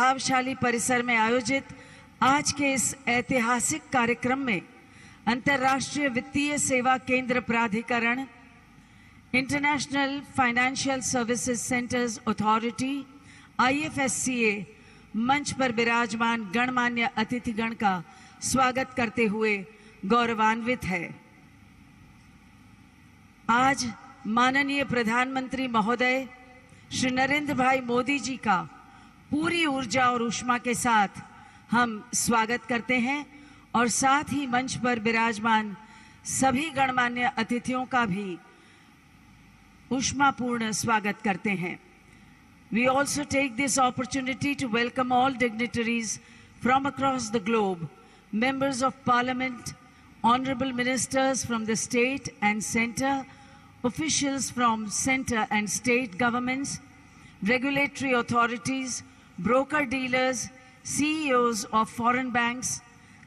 प्रभावशाली परिसर में आयोजित आज के इस ऐतिहासिक कार्यक्रम में अंतर्राष्ट्रीय वित्तीय सेवा केंद्र प्राधिकरण, international financial services centres authority IFSCA मंच पर विराजमान गणमान्य अतिथिगण का स्वागत करते हुए गौरवान्वित है। आज माननीय प्रधानमंत्री महोदय श्री नरेंद्र भाई मोदी जी का पूरी ऊर्जा और ऊष्मा के साथ हम स्वागत करते हैं और साथ ही मंच पर विराजमान सभी गणमान्य अतिथियों का भी ऊष्मापूर्ण स्वागत करते हैं। We also take this opportunity to welcome all dignitaries from across the globe, members of parliament, honorable ministers from the state and center, officials from center and state governments, regulatory authorities, broker-dealers, CEOs of foreign banks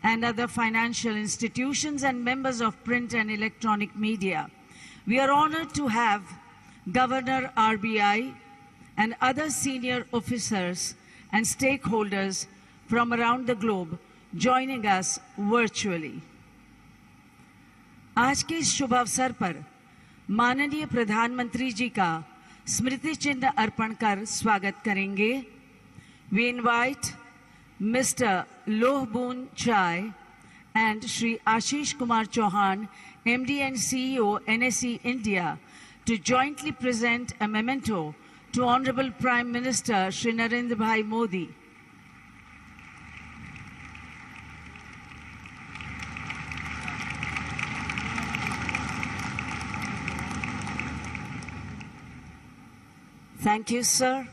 and other financial institutions, and members of print and electronic media. We are honored to have Governor RBI and other senior officers and stakeholders from around the globe joining us virtually. आज के इस शुभ अवसर पर माननीय प्रधानमंत्री जी का स्मृति चिन्ह अर्पण कर स्वागत करेंगे। We invite Mr. Lohboon Chai and Shri Ashish Kumar Chauhan, MD and CEO NSE India, to jointly present a memento to Honorable Prime Minister Shri Narendra Bhai Modi. Thank you, sir.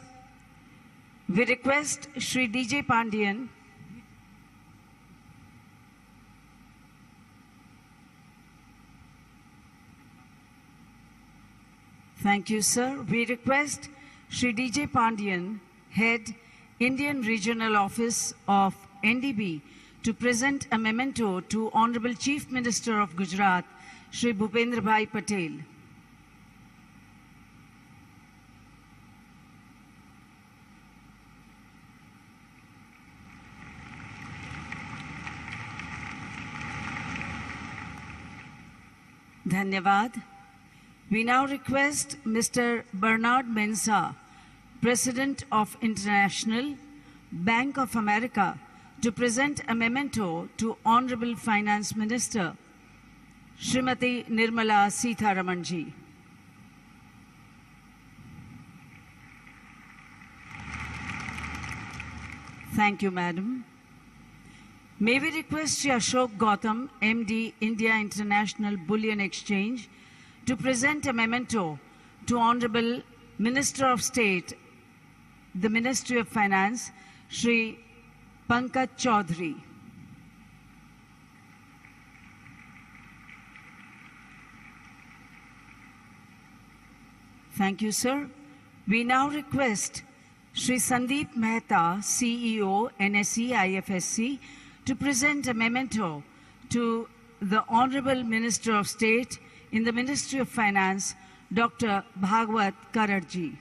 We request Shri DJ Pandian Thank you, sir. We request Shri DJ Pandian, Head, Indian Regional Office of NDB, to present a memento to Honorable Chief Minister of Gujarat, Shri Bhupendra Bhai Patel. Dhanyavad. We now request Mr. Bernard Mensah, President of International Bank of America, to present a memento to Honorable Finance Minister, Srimati Nirmala Sitharaman ji. Thank you, Madam. May we request Shri Ashok Gautam, MD, India International Bullion Exchange, to present a memento to Honorable Minister of State, the Ministry of Finance, Shri Pankaj Chaudhary. Thank you, sir. We now request Shri Sandeep Mehta, CEO, NSE IFSC, to present a memento to the Honorable Minister of State in the Ministry of Finance, Dr. Bhagwat Kararji.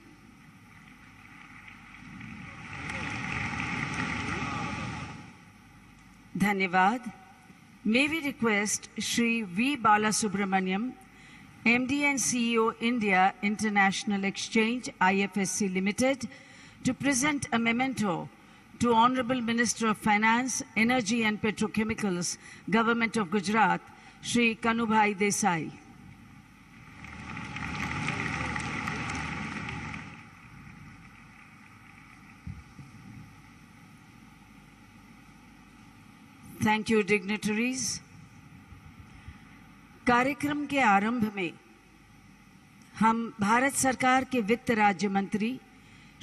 Dhanyavad. May we request Shri V. Balasubramaniam, MD and CEO, India International Exchange, IFSC Limited, to present a memento to Honorable Minister of Finance, Energy and Petrochemicals, Government of Gujarat, Shri Kanubhai Desai. Thank you, dignitaries. कार्यक्रम के आरंभ में हम भारत सरकार के वित्त राज्य मंत्री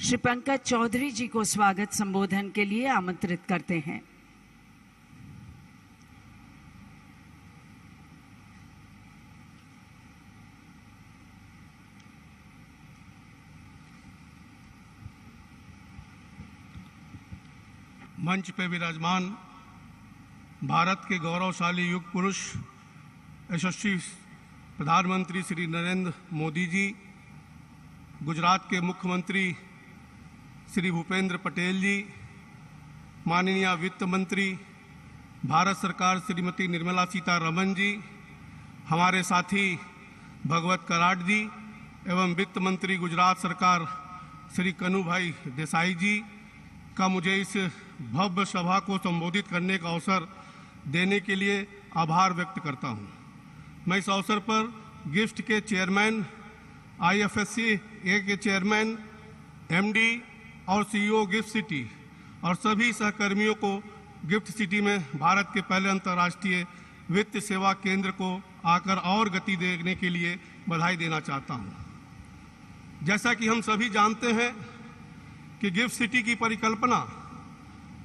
श्री पंकज चौधरी जी को स्वागत संबोधन के लिए आमंत्रित करते हैं। मंच पे विराजमान भारत के गौरवशाली युग पुरुष यशस्वी प्रधानमंत्री श्री नरेंद्र मोदी जी, गुजरात के मुख्यमंत्री श्री भूपेंद्र पटेल जी, माननीय वित्त मंत्री भारत सरकार श्रीमती निर्मला सीतारमण जी, हमारे साथी भगवत कराड़ जी एवं वित्त मंत्री गुजरात सरकार श्री कनुभाई देसाई जी का मुझे इस भव्य सभा को संबोधित करने का अवसर देने के लिए आभार व्यक्त करता हूं। मैं इस अवसर पर गिफ्ट के चेयरमैन, IFSC के चेयरमैन, MD और CEO गिफ्ट सिटी और सभी सहकर्मियों को गिफ्ट सिटी में भारत के पहले अंतर्राष्ट्रीय वित्त सेवा केंद्र को आकर और गति देने के लिए बधाई देना चाहता हूं। जैसा कि हम सभी जानते हैं कि गिफ्ट सिटी की परिकल्पना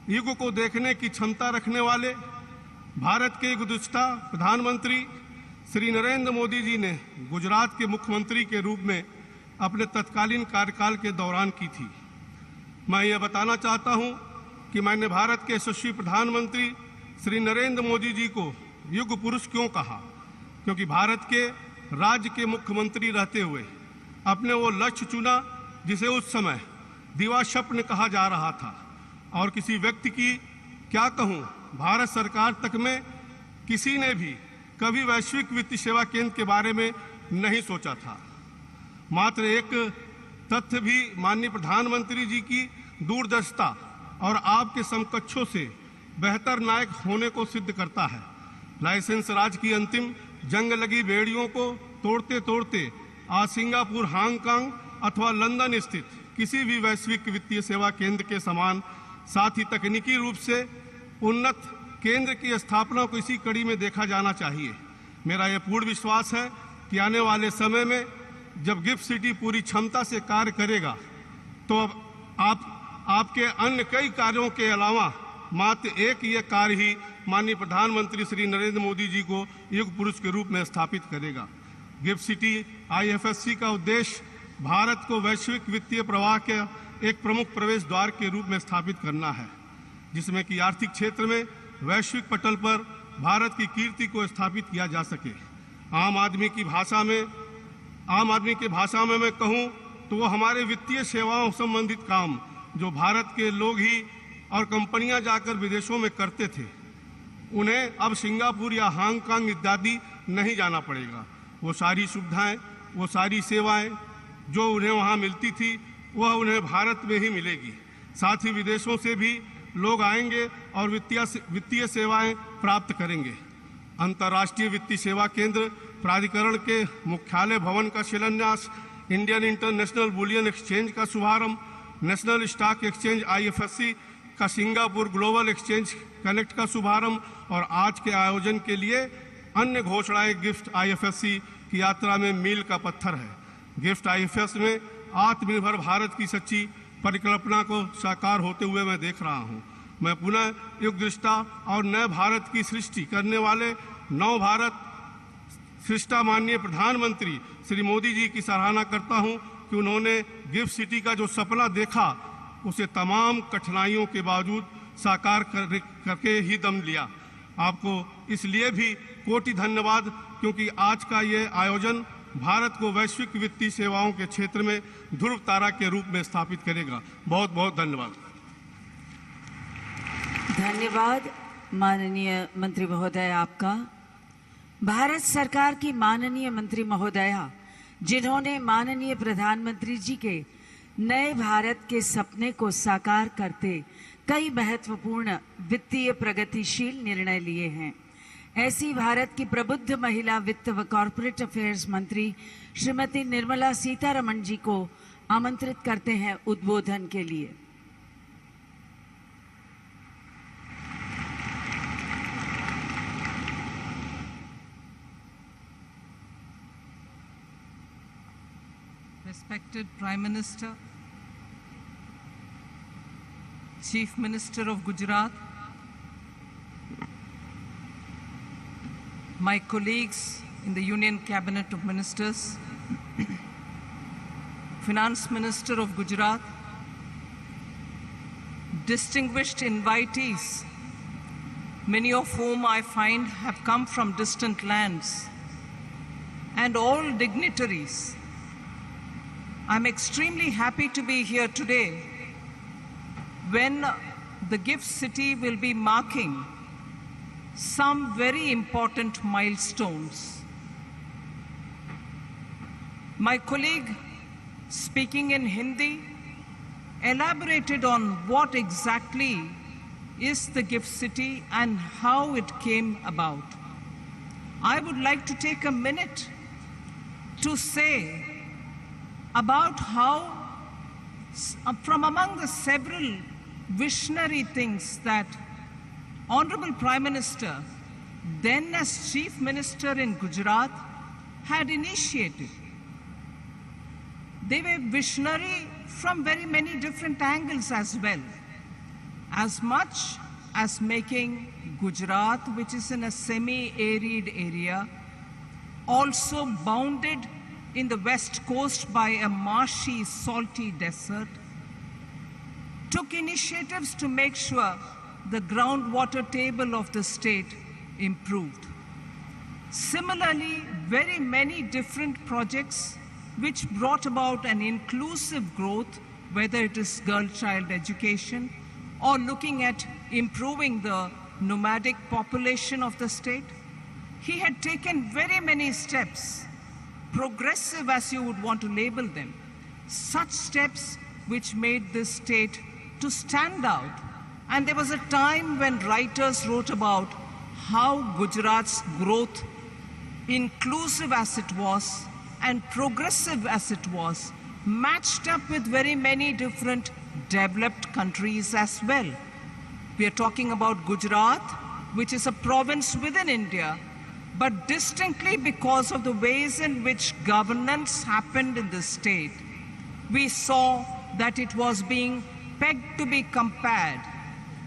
युग को देखने की क्षमता रखने वाले भारत के गुज़श्ता प्रधानमंत्री श्री नरेंद्र मोदी जी ने गुजरात के मुख्यमंत्री के रूप में अपने तत्कालीन कार्यकाल के दौरान की थी। मैं यह बताना चाहता हूं कि मैंने भारत के यशस्वी प्रधानमंत्री श्री नरेंद्र मोदी जी को युग पुरुष क्यों कहा, क्योंकि भारत के राज्य के मुख्यमंत्री रहते हुए अपने वो लक्ष्य चुना जिसे उस समय दिवास्वप्न कहा जा रहा था। और किसी व्यक्ति की क्या कहूं, भारत सरकार तक में किसी ने भी कभी वैश्विक वित्तीय सेवा केंद्र के बारे में नहीं सोचा था। मात्र एक तथ्य भी माननीय प्रधानमंत्री जी की दूरदर्शिता और आपके समकक्षों से बेहतर नायक होने को सिद्ध करता है। लाइसेंस राज की अंतिम जंग लगी बेड़ियों को तोड़ते तोड़ते आज सिंगापुर, हांगकांग अथवा लंदन स्थित किसी भी वैश्विक वित्तीय सेवा केंद्र के समान, साथ ही तकनीकी रूप से उन्नत केंद्र की स्थापना को इसी कड़ी में देखा जाना चाहिए। मेरा यह पूर्ण विश्वास है कि आने वाले समय में जब गिफ्ट सिटी पूरी क्षमता से कार्य करेगा तो अब आपके अन्य कई कार्यों के अलावा मात्र एक ये कार्य ही माननीय प्रधानमंत्री श्री नरेंद्र मोदी जी को युग पुरुष के रूप में स्थापित करेगा। गिफ्ट सिटी IFSC का उद्देश्य भारत को वैश्विक वित्तीय प्रवाह के एक प्रमुख प्रवेश द्वार के रूप में स्थापित करना है, जिसमें कि आर्थिक क्षेत्र में वैश्विक पटल पर भारत की कीर्ति को स्थापित किया जा सके। आम आदमी की भाषा में मैं कहूं तो वो हमारे वित्तीय सेवाओं संबंधित काम जो भारत के लोग ही और कंपनियां जाकर विदेशों में करते थे, उन्हें अब सिंगापुर या हांगकांग इत्यादि नहीं जाना पड़ेगा। वो सारी सुविधाएं, वो सारी सेवाएं जो उन्हें वहां मिलती थी वह उन्हें भारत में ही मिलेगी। साथ ही विदेशों से भी लोग आएंगे और वित्तीय सेवाएं प्राप्त करेंगे। अंतर्राष्ट्रीय वित्तीय सेवा केंद्र प्राधिकरण के मुख्यालय भवन का शिलान्यास, इंडियन इंटरनेशनल बुलियन एक्सचेंज का शुभारंभ, नेशनल स्टॉक एक्सचेंज IFSC का सिंगापुर ग्लोबल एक्सचेंज कनेक्ट का शुभारंभ और आज के आयोजन के लिए अन्य घोषणाएं गिफ्ट IFSC की यात्रा में मील का पत्थर है। गिफ्ट IFSC में आत्मनिर्भर भारत की सच्ची परिकल्पना को साकार होते हुए मैं देख रहा हूं। मैं पुनः युग दृष्टा और नए भारत की सृष्टि करने वाले नव भारत सृष्टा माननीय प्रधानमंत्री श्री मोदी जी की सराहना करता हूं कि उन्होंने गिफ्ट सिटी का जो सपना देखा उसे तमाम कठिनाइयों के बावजूद साकार करके ही दम लिया। आपको इसलिए भी कोटि धन्यवाद, क्योंकि आज का ये आयोजन भारत को वैश्विक वित्तीय सेवाओं के क्षेत्र में ध्रुव तारा के रूप में स्थापित करेगा। बहुत बहुत धन्यवाद। धन्यवाद माननीय मंत्री महोदय आपका। भारत सरकार की माननीय मंत्री महोदया, जिन्होंने माननीय प्रधानमंत्री जी के नए भारत के सपने को साकार करते कई महत्वपूर्ण वित्तीय प्रगतिशील निर्णय लिए हैं, ऐसी भारत की प्रबुद्ध महिला वित्त व कॉर्पोरेट अफेयर्स मंत्री श्रीमती निर्मला सीतारमण जी को आमंत्रित करते हैं उद्बोधन के लिए। Respected Prime Minister, Chief Minister of Gujarat, my colleagues in the Union Cabinet of Ministers, Finance Minister of Gujarat, distinguished invitees, many of whom I find have come from distant lands, and all dignitaries. I'm extremely happy to be here today when the gift city will be marking some very important milestones. My colleague, speaking in Hindi, elaborated on what exactly is the gift city and how it came about. I would like to take a minute to say about how, from among the several visionary things that Honorable Prime Minister, then as Chief Minister in Gujarat, had initiated. They were visionary from very many different angles as well. As much as making Gujarat, which is in a semi-arid area, also bounded in the west coast by a marshy, salty desert, took initiatives to make sure the groundwater table of the state improved. Similarly, very many different projects which brought about an inclusive growth, whether it is girl-child education or looking at improving the nomadic population of the state. He had taken very many steps, progressive as you would want to label them, such steps which made this state to stand out. And there was a time when writers wrote about how Gujarat's growth, inclusive as it was and progressive as it was, matched up with very many different developed countries as well. We are talking about Gujarat, which is a province within India, but distinctly because of the ways in which governance happened in the state, we saw that it was being pegged to be compared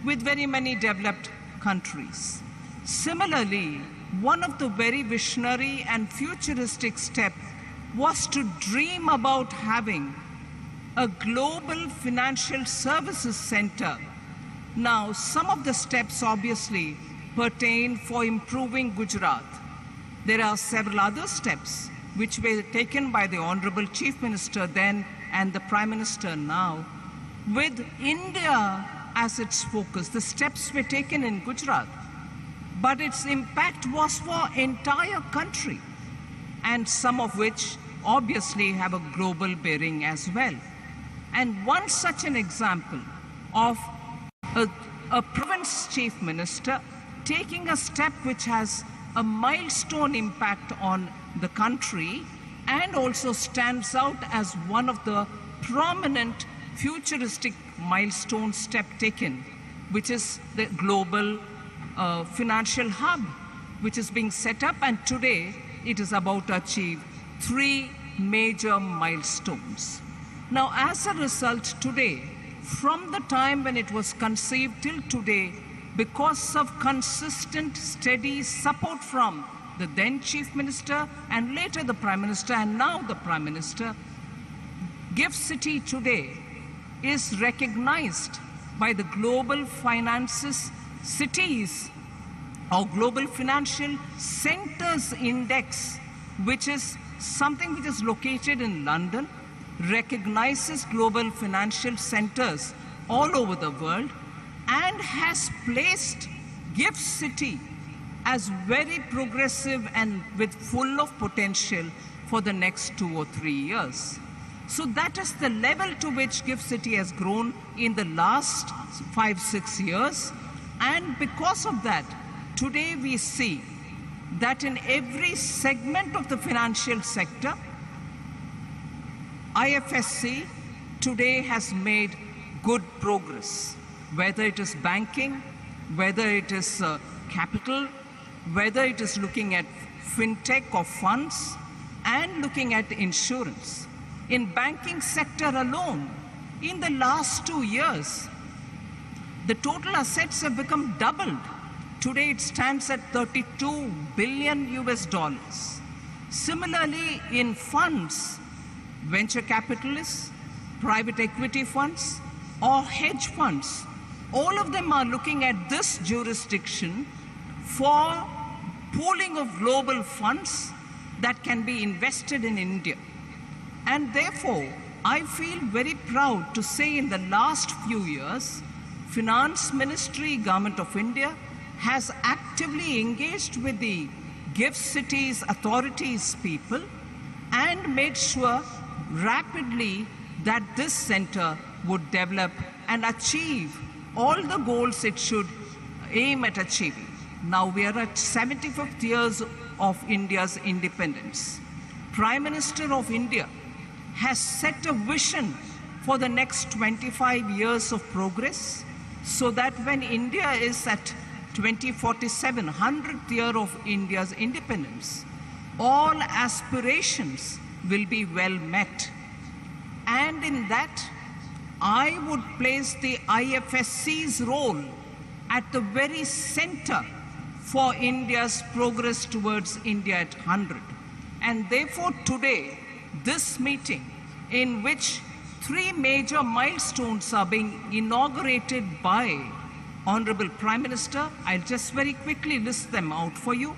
with very many developed countries. Similarly, one of the very visionary and futuristic steps was to dream about having a global financial services center. Now, some of the steps obviously pertain for improving Gujarat. There are several other steps which were taken by the Honorable Chief Minister then and the Prime Minister now, with India as its focus. The steps were taken in Gujarat, but its impact was for entire country, and some of which obviously have a global bearing as well. And one such an example of a province chief minister taking a step which has a milestone impact on the country and also stands out as one of the prominent futuristic milestone step taken, which is the global financial hub, which is being set up, and today it is about to achieve 3 major milestones. Now, as a result, today, from the time when it was conceived till today, because of consistent, steady support from the then Chief Minister and later the Prime Minister and now the Prime Minister, Gift City today is recognized by the Global Finances Cities or Global Financial Centers Index, which is something which is located in London, recognizes global financial centers all over the world, and has placed Gift City as very progressive and with full of potential for the next 2 or 3 years. So that is the level to which Gift City has grown in the last 5-6 years. And because of that, today we see that in every segment of the financial sector, IFSC today has made good progress, whether it is banking, whether it is capital, whether it is looking at fintech or funds, and looking at insurance. In banking sector alone, in the last 2 years, the total assets have become doubled. Today it stands at $32 billion US. Similarly, in funds, venture capitalists, private equity funds, or hedge funds, all of them are looking at this jurisdiction for pooling of global funds that can be invested in India. And therefore, I feel very proud to say in the last few years, Finance Ministry, Government of India, has actively engaged with the GIFT Cities authorities people and made sure rapidly that this center would develop and achieve all the goals it should aim at achieving. Now we are at 75th years of India's independence. Prime Minister of India has set a vision for the next 25 years of progress, so that when India is at 2047, 100th year of India's independence, all aspirations will be well met. And in that, I would place the IFSC's role at the very center for India's progress towards India at 100. And therefore today, this meeting, in which 3 major milestones are being inaugurated by Honorable Prime Minister, I'll just very quickly list them out for you.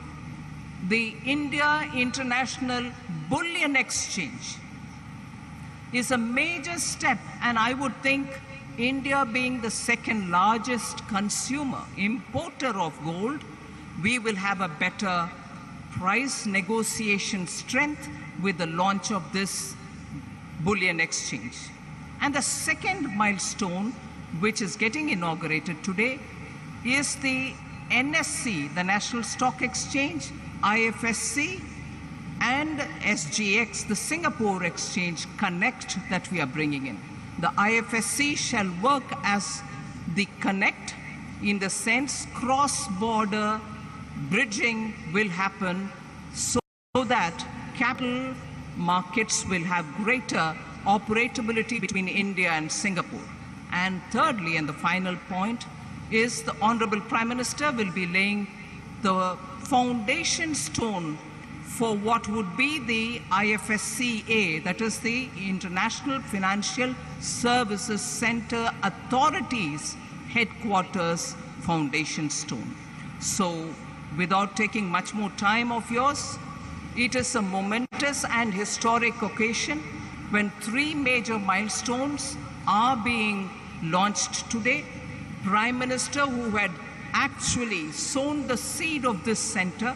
The India International Bullion Exchange is a major step, and I would think India being the second largest consumer, importer of gold, we will have a better price negotiation strength with the launch of this bullion exchange. And the second milestone, which is getting inaugurated today, is the NSE, the National Stock Exchange, IFSC, and SGX, the Singapore Exchange Connect that we are bringing in. The IFSC shall work as the connect, in the sense cross-border bridging will happen so that capital markets will have greater operability between India and Singapore. And thirdly, and the final point, is the Honorable Prime Minister will be laying the foundation stone for what would be the IFSCA, that is the International Financial Services Center Authorities Headquarters foundation stone. So, without taking much more time of yours, it is a momentous and historic occasion when 3 major milestones are being launched today. Prime Minister, who had actually sown the seed of this center,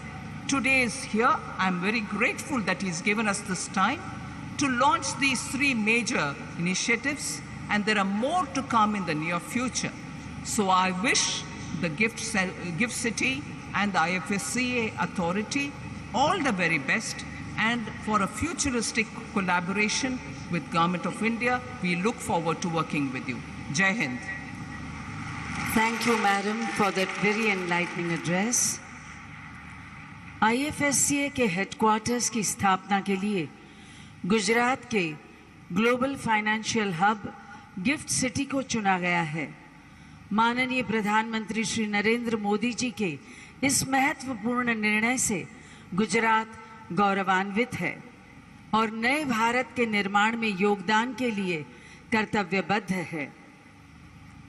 today is here. I'm very grateful that he's given us this time to launch these 3 major initiatives, and there are more to come in the near future. So I wish the Gift City and the IFSCA authority all the very best, and for a futuristic collaboration with Government of India, we look forward to working with you. Jai Hind. Thank you, Madam, for that very enlightening address. IFSCA के headquarters की स्थापना के लिए गुजरात के global financial hub gift city को चुना गया है। माननीय प्रधानमंत्री श्री नरेंद्र मोदी जी के इस महत्वपूर्ण निर्णय से गुजरात गौरवान्वित है और नए भारत के निर्माण में योगदान के लिए कर्तव्यबद्ध है।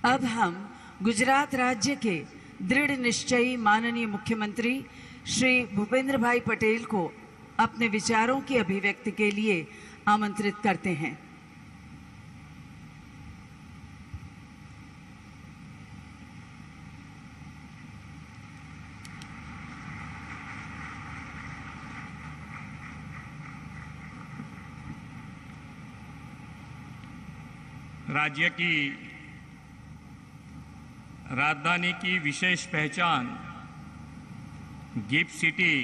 अब हम गुजरात राज्य के दृढ़ निश्चयी माननीय मुख्यमंत्री श्री भूपेंद्र भाई पटेल को अपने विचारों की अभिव्यक्ति के लिए आमंत्रित करते हैं। राज्य की राजधानी की विशेष पहचान गिफ्ट सिटी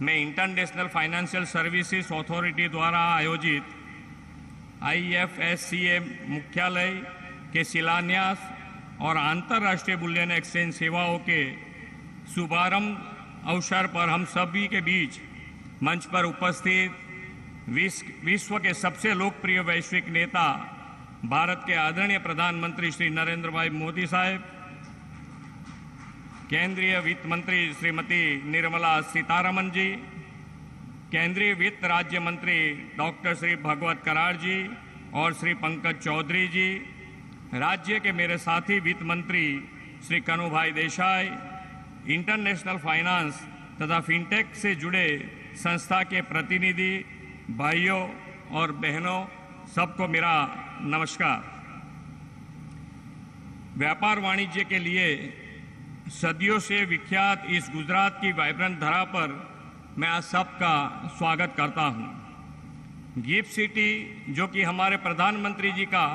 में इंटरनेशनल फाइनेंशियल सर्विसेज अथॉरिटी द्वारा आयोजित IFSCA मुख्यालय के शिलान्यास और अंतर्राष्ट्रीय बुलियन एक्सचेंज सेवाओं के शुभारंभ अवसर पर हम सभी के बीच मंच पर उपस्थित विश्व के सबसे लोकप्रिय वैश्विक नेता भारत के आदरणीय प्रधानमंत्री श्री नरेंद्र भाई मोदी साहब, केंद्रीय वित्त मंत्री श्रीमती निर्मला सीतारमण जी, केंद्रीय वित्त राज्य मंत्री डॉक्टर श्री भगवत कराड़ जी और श्री पंकज चौधरी जी, राज्य के मेरे साथी वित्त मंत्री श्री कनुभाई देसाई, इंटरनेशनल फाइनेंस तथा फिनटेक से जुड़े संस्था के प्रतिनिधि भाइयों और बहनों, सबको मेरा नमस्कार। व्यापार वाणिज्य के लिए सदियों से विख्यात इस गुजरात की वाइब्रेंट धरा पर मैं आप सबका स्वागत करता हूं। गिफ्ट सिटी, जो कि हमारे प्रधानमंत्री जी का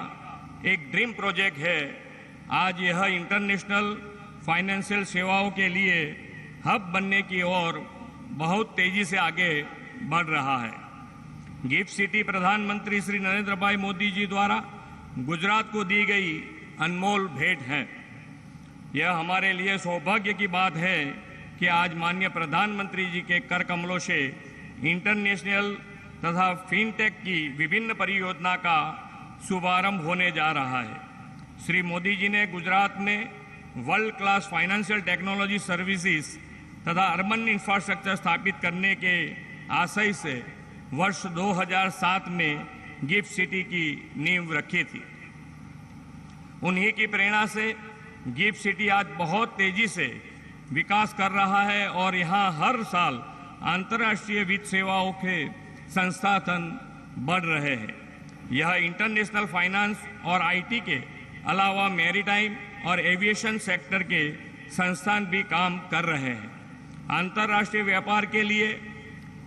एक ड्रीम प्रोजेक्ट है, आज यह इंटरनेशनल फाइनेंशियल सेवाओं के लिए हब बनने की ओर बहुत तेजी से आगे बढ़ रहा है। गिफ्ट सिटी प्रधानमंत्री श्री नरेंद्र भाई मोदी जी द्वारा गुजरात को दी गई अनमोल भेंट है। यह हमारे लिए सौभाग्य की बात है कि आज माननीय प्रधानमंत्री जी के कर कमलों से इंटरनेशनल तथा फिनटेक की विभिन्न परियोजना का शुभारंभ होने जा रहा है। श्री मोदी जी ने गुजरात में world class financial technology services तथा अर्बन इंफ्रास्ट्रक्चर स्थापित करने के आशय से वर्ष 2007 में गिफ्ट सिटी की नींव रखी थी। उन्हीं की प्रेरणा से गिफ्ट सिटी आज बहुत तेजी से विकास कर रहा है और यहाँ हर साल अंतर्राष्ट्रीय वित्त सेवाओं के संस्थान बढ़ रहे हैं। यह इंटरनेशनल फाइनेंस और आईटी के अलावा मैरीटाइम और एविएशन सेक्टर के संस्थान भी काम कर रहे हैं। अंतर्राष्ट्रीय व्यापार के लिए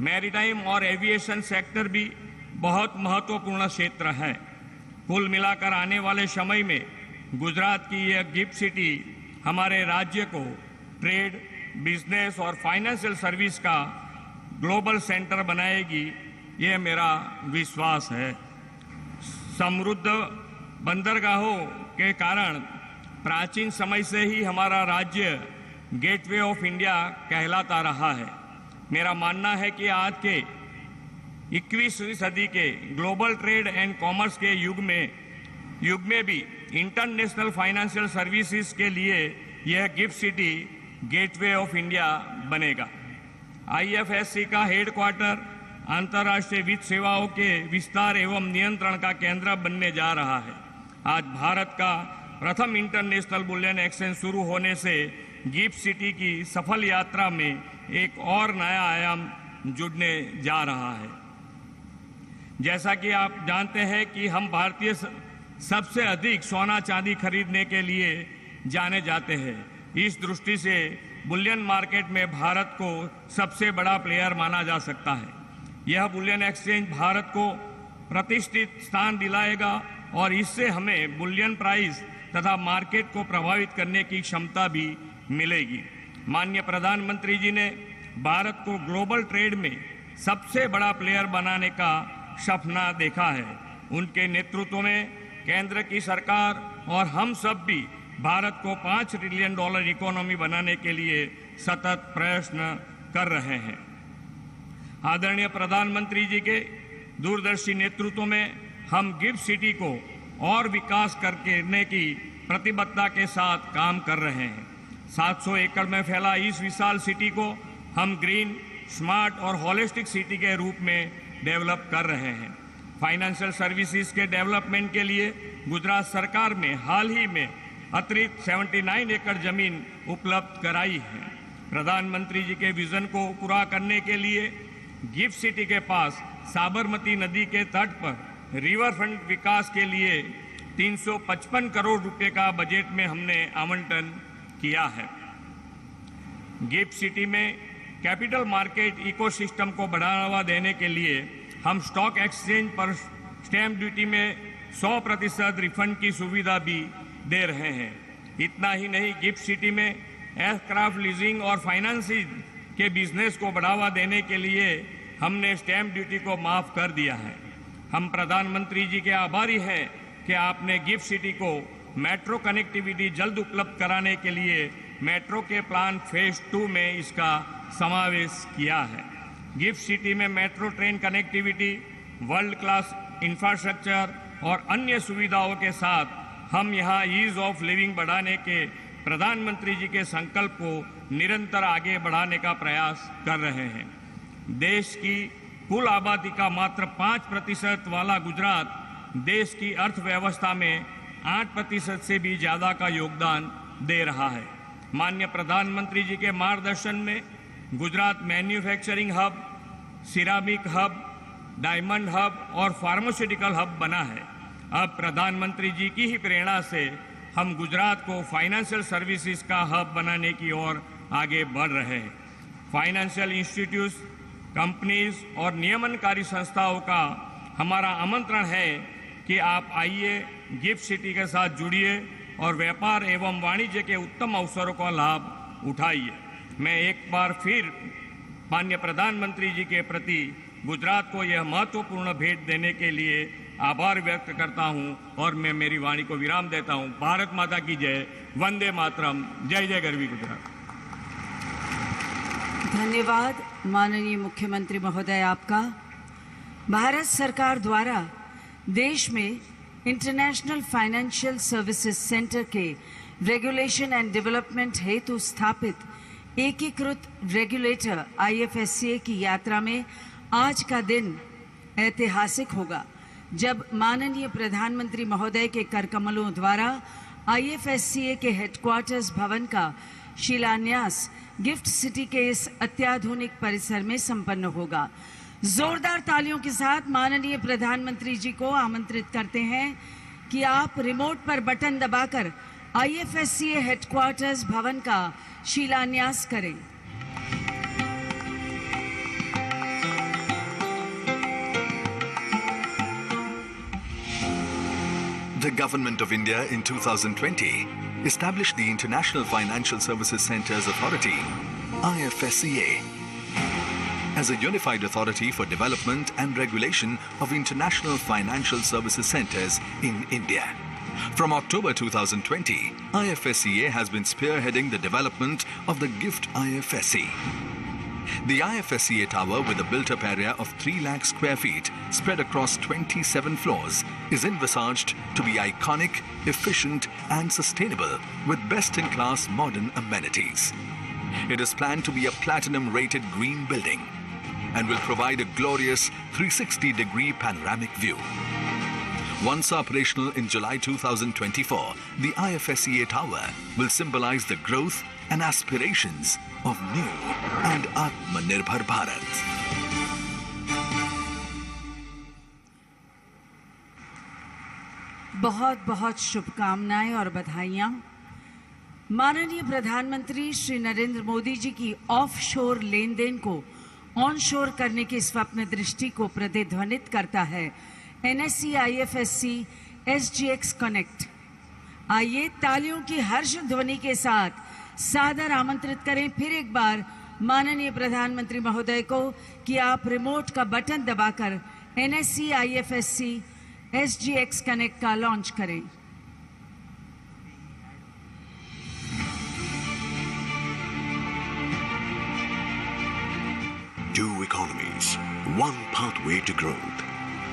मैरीटाइम और एविएशन सेक्टर भी बहुत महत्वपूर्ण क्षेत्र है। कुल मिलाकर आने वाले समय में गुजरात की यह गिफ्ट सिटी हमारे राज्य को ट्रेड, बिजनेस और फाइनेंशियल सर्विस का ग्लोबल सेंटर बनाएगी, ये मेरा विश्वास है। समृद्ध बंदरगाहों के कारण प्राचीन समय से ही हमारा राज्य गेटवे ऑफ इंडिया कहलाता रहा है। मेरा मानना है कि आज के 21वीं सदी के ग्लोबल ट्रेड एंड कॉमर्स के युग में भी इंटरनेशनल फाइनेंशियल सर्विसेज के लिए यह gift city gateway of India बनेगा। आईएफएससी का हेडक्वार्टर अंतर्राष्ट्रीय वित्त सेवाओं के विस्तार एवं नियंत्रण का केंद्र बनने जा रहा है। आज भारत का प्रथम इंटरनेशनल बुलियन एक्सचेंज शुरू होने से गिफ्ट सिटी की सफल यात्रा में एक और नया आयाम जुड़ने जा रहा है। जैसा कि आप जानते हैं कि हम भारतीय सबसे अधिक सोना चांदी खरीदने के लिए जाने जाते हैं। इस दृष्टि से बुलियन मार्केट में भारत को सबसे बड़ा प्लेयर माना जा सकता है। यह बुलियन एक्सचेंज भारत को प्रतिष्ठित स्थान दिलाएगा और इससे हमें बुलियन प्राइस तथा मार्केट को प्रभावित करने की क्षमता भी मिलेगी। माननीय प्रधानमंत्री जी ने भारत को ग्लोबल ट्रेड में सबसे बड़ा प्लेयर बनाने का सपना देखा है। उनके नेतृत्व में केंद्र की सरकार और हम सब भी भारत को $5 ट्रिलियन इकोनॉमी बनाने के लिए सतत प्रयत्न कर रहे हैं। आदरणीय प्रधानमंत्री जी के दूरदर्शी नेतृत्व में हम गिफ्ट सिटी को और विकास करने की प्रतिबद्धता के साथ काम कर रहे हैं। 700 एकड़ में फैला इस विशाल सिटी को हम ग्रीन, स्मार्ट और होलिस्टिक सिटी के रूप में डेवलप कर रहे हैं। फाइनेंशियल सर्विसेज के डेवलपमेंट के लिए गुजरात सरकार ने हाल ही में अतिरिक्त 79 एकड़ जमीन उपलब्ध कराई है। प्रधानमंत्री जी के विजन को पूरा करने के लिए गिफ्ट सिटी के पास साबरमती नदी के तट पर रिवर फ्रंट विकास के लिए 355 करोड़ रुपए का बजट में हमने आवंटन किया है। गिफ्ट सिटी में कैपिटल मार्केट इकोसिस्टम को बढ़ावा देने के लिए हम स्टॉक एक्सचेंज पर स्टैंप ड्यूटी में 100% रिफंड की सुविधा भी दे रहे हैं। इतना ही नहीं, गिफ्ट सिटी में एयरक्राफ्ट लीजिंग और फाइनेंसिंग के बिजनेस को बढ़ावा देने के लिए हमने स्टैंप ड्यूटी को माफ कर दिया है। हम प्रधानमंत्री जी के आभारी हैं कि आपने गिफ्ट सिटी को मेट्रो कनेक्टिविटी जल्द उपलब्ध कराने के लिए मेट्रो के प्लान फेज 2 में इसका समावेश किया है। गिफ्ट सिटी में metro train connectivity, world class infrastructure और अन्य सुविधाओं के साथ हम यहाँ ईज ऑफ लिविंग बढ़ाने के प्रधानमंत्री जी के संकल्प को निरंतर आगे बढ़ाने का प्रयास कर रहे हैं। देश की कुल आबादी का मात्र 5% वाला गुजरात देश की अर्थव्यवस्था में 8% से भी ज़्यादा का योगदान दे रहा है। माननीय प्रधानमंत्री जी के मार्गदर्शन में Gujarat manufacturing hub, ceramic hub, diamond hub और फार्मास्यूटिकल हब बना है। अब प्रधानमंत्री जी की ही प्रेरणा से हम गुजरात को फाइनेंशियल सर्विसेज का हब बनाने की ओर आगे बढ़ रहे हैं। फाइनेंशियल इंस्टीट्यूट्स, कंपनीज और नियमनकारी संस्थाओं का हमारा आमंत्रण है कि आप आइए, गिफ्ट सिटी के साथ जुड़िए और व्यापार एवं वाणिज्य के उत्तम अवसरों का लाभ उठाइए। मैं एक बार फिर माननीय प्रधानमंत्री जी के प्रति गुजरात को यह महत्वपूर्ण भेंट देने के लिए आभार व्यक्त करता हूं और मैं मेरी वाणी को विराम देता हूं। भारत माता की जय, वंदे मातरम, जय जय गरवी गुजरात। धन्यवाद माननीय मुख्यमंत्री महोदय आपका। भारत सरकार द्वारा देश में इंटरनेशनल फाइनेंशियल सर्विसेज सेंटर के रेगुलेशन एंड डेवलपमेंट हेतु स्थापित एकीकृत रेगुलेटर IFSCA की यात्रा में आज का दिन ऐतिहासिक होगा, जब माननीय प्रधानमंत्री महोदय के करकमलों द्वारा IFSCA के हेडक्वार्टर्स भवन का शिलान्यास गिफ्ट सिटी के इस अत्याधुनिक परिसर में संपन्न होगा। जोरदार तालियों के साथ माननीय प्रधानमंत्री जी को आमंत्रित करते हैं कि आप रिमोट पर बटन दबाकर IFSCA हेडक्वार्टर्स भवन का शिलान्यास करें। The Government of India in 2020 established the International Financial Services Centres Authority, IFSCA, as a unified authority for development and regulation of international financial services centres in India. From October 2020, IFSCA has been spearheading the development of the GIFT IFSC. The IFSCA tower, with a built-up area of 3 lakh square feet spread across 27 floors, is envisaged to be iconic, efficient and sustainable with best-in-class modern amenities. It is planned to be a platinum-rated green building and will provide a glorious 360-degree panoramic view. Once operational in July 2024, the IFSCA tower will symbolize the growth and aspirations of new and Atmanirbhar Bharat. बहुत बहुत शुभकामनाएं और बधाइयां। माननीय प्रधानमंत्री श्री नरेंद्र मोदी जी की offshore लेन then को onshore करने की स्वप्न दृष्टि को प्रतिध्वनित करता है NSE IFSC SGX कनेक्ट। आइए तालियों की हर्ष ध्वनि के साथ सादर आमंत्रित करें फिर एक बार माननीय प्रधानमंत्री महोदय को कि आप रिमोट का बटन दबाकर NSE IFSC SGX कनेक्ट का लॉन्च करें। Two economies, one pathway to growth.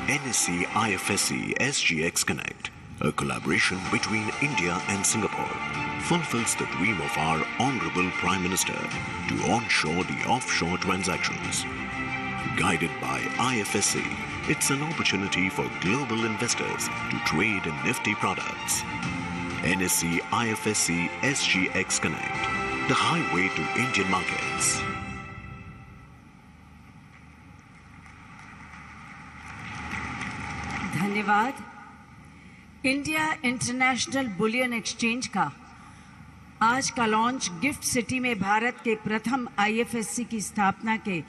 NSE IFSC SGX Connect, a collaboration between India and Singapore, fulfills the dream of our Honorable Prime Minister to onshore the offshore transactions. Guided by IFSC, it's an opportunity for global investors to trade in nifty products. NSE IFSC SGX Connect, the highway to Indian markets. धन्यवाद। India international bullion exchange का आज का launch gift city में भारत के प्रथम IFSC की स्थापना के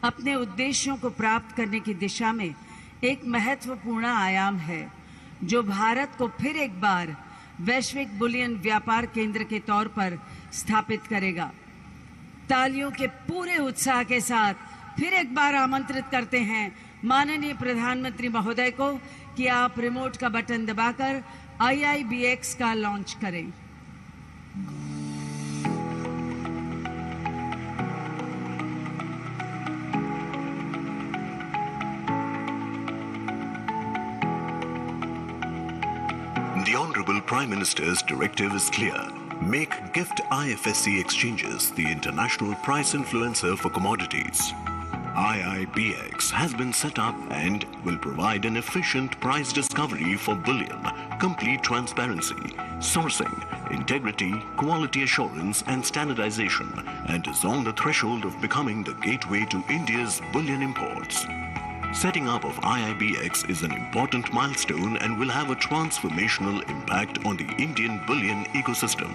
अपने उद्देश्यों को प्राप्त करने की दिशा में एक महत्वपूर्ण आयाम है, जो भारत को फिर एक बार वैश्विक बुलियन व्यापार केंद्र के तौर पर स्थापित करेगा। तालियों के पूरे उत्साह के साथ फिर एक बार आमंत्रित करते हैं माननीय प्रधानमंत्री महोदय को कि आप रिमोट का बटन दबाकर IIBX का लॉन्च करें। The Honorable Prime Minister's directive is clear. Make GIFT IFSC exchanges the international price influencer for commodities. IIBX has been set up and will provide an efficient price discovery for bullion, complete transparency, sourcing, integrity, quality assurance and standardization, and is on the threshold of becoming the gateway to India's bullion imports. Setting up of IIBX is an important milestone and will have a transformational impact on the Indian bullion ecosystem.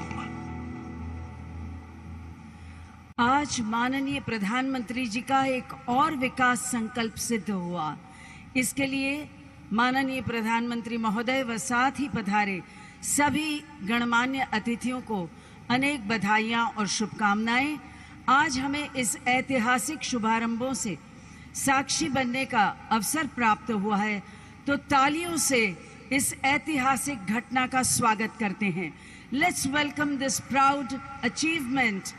आज माननीय प्रधानमंत्री जी का एक और विकास संकल्प सिद्ध हुआ। इसके लिए माननीय प्रधानमंत्री महोदय व साथ ही पधारे सभी गणमान्य अतिथियों को अनेक बधाइयां और शुभकामनाएं। आज हमें इस ऐतिहासिक शुभारंभों से साक्षी बनने का अवसर प्राप्त हुआ है, तो तालियों से इस ऐतिहासिक घटना का स्वागत करते हैं। Let's welcome this proud achievement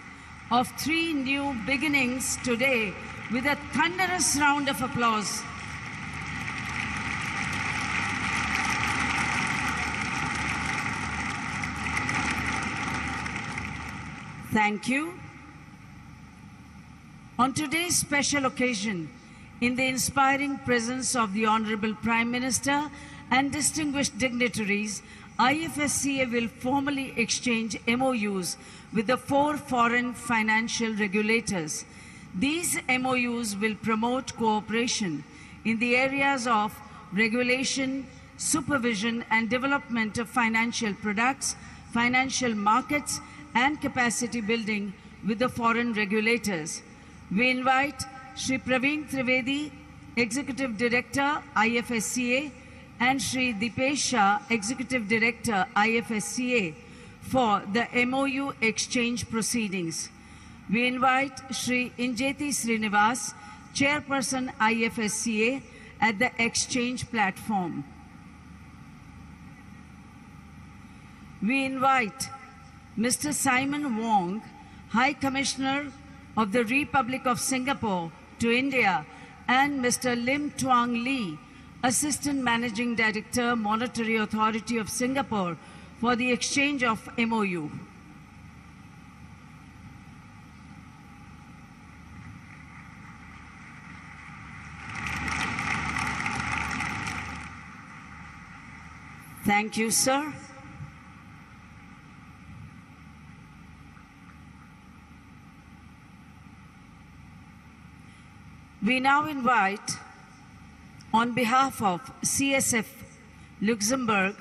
of 3 new beginnings today with a thunderous round of applause. Thank you. On today's special occasion, in the inspiring presence of the Honorable Prime Minister and distinguished dignitaries, IFSCA will formally exchange MOUs with the 4 foreign financial regulators. These MOUs will promote cooperation in the areas of regulation, supervision and development of financial products, financial markets and capacity building with the foreign regulators. We invite Shri Praveen Trivedi, Executive Director, IFSCA, and Shri Dipesh Shah, Executive Director, IFSCA, for the MOU exchange proceedings. We invite Shri Injeti Srinivas, Chairperson, IFSCA, at the exchange platform. We invite Mr. Simon Wong, High Commissioner of the Republic of Singapore to India, and Mr. Lim Tuang Lee, Assistant Managing Director, Monetary Authority of Singapore, for the exchange of MOU. Thank you, sir. We now invite, on behalf of CSF Luxembourg,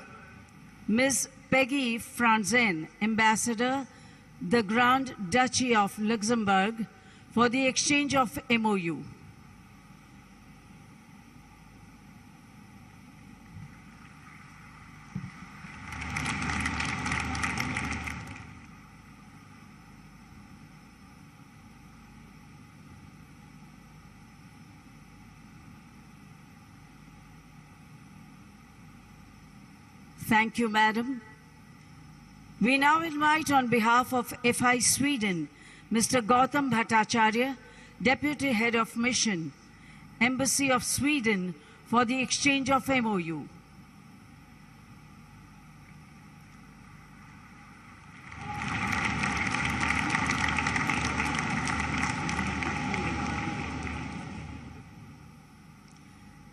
Ms. Peggy Franzen, Ambassador, the Grand Duchy of Luxembourg, for the exchange of MOU. Thank you, Madam. We now invite, on behalf of FI Sweden, Mr. Gautam Bhattacharya, Deputy Head of Mission, Embassy of Sweden, for the exchange of MOU.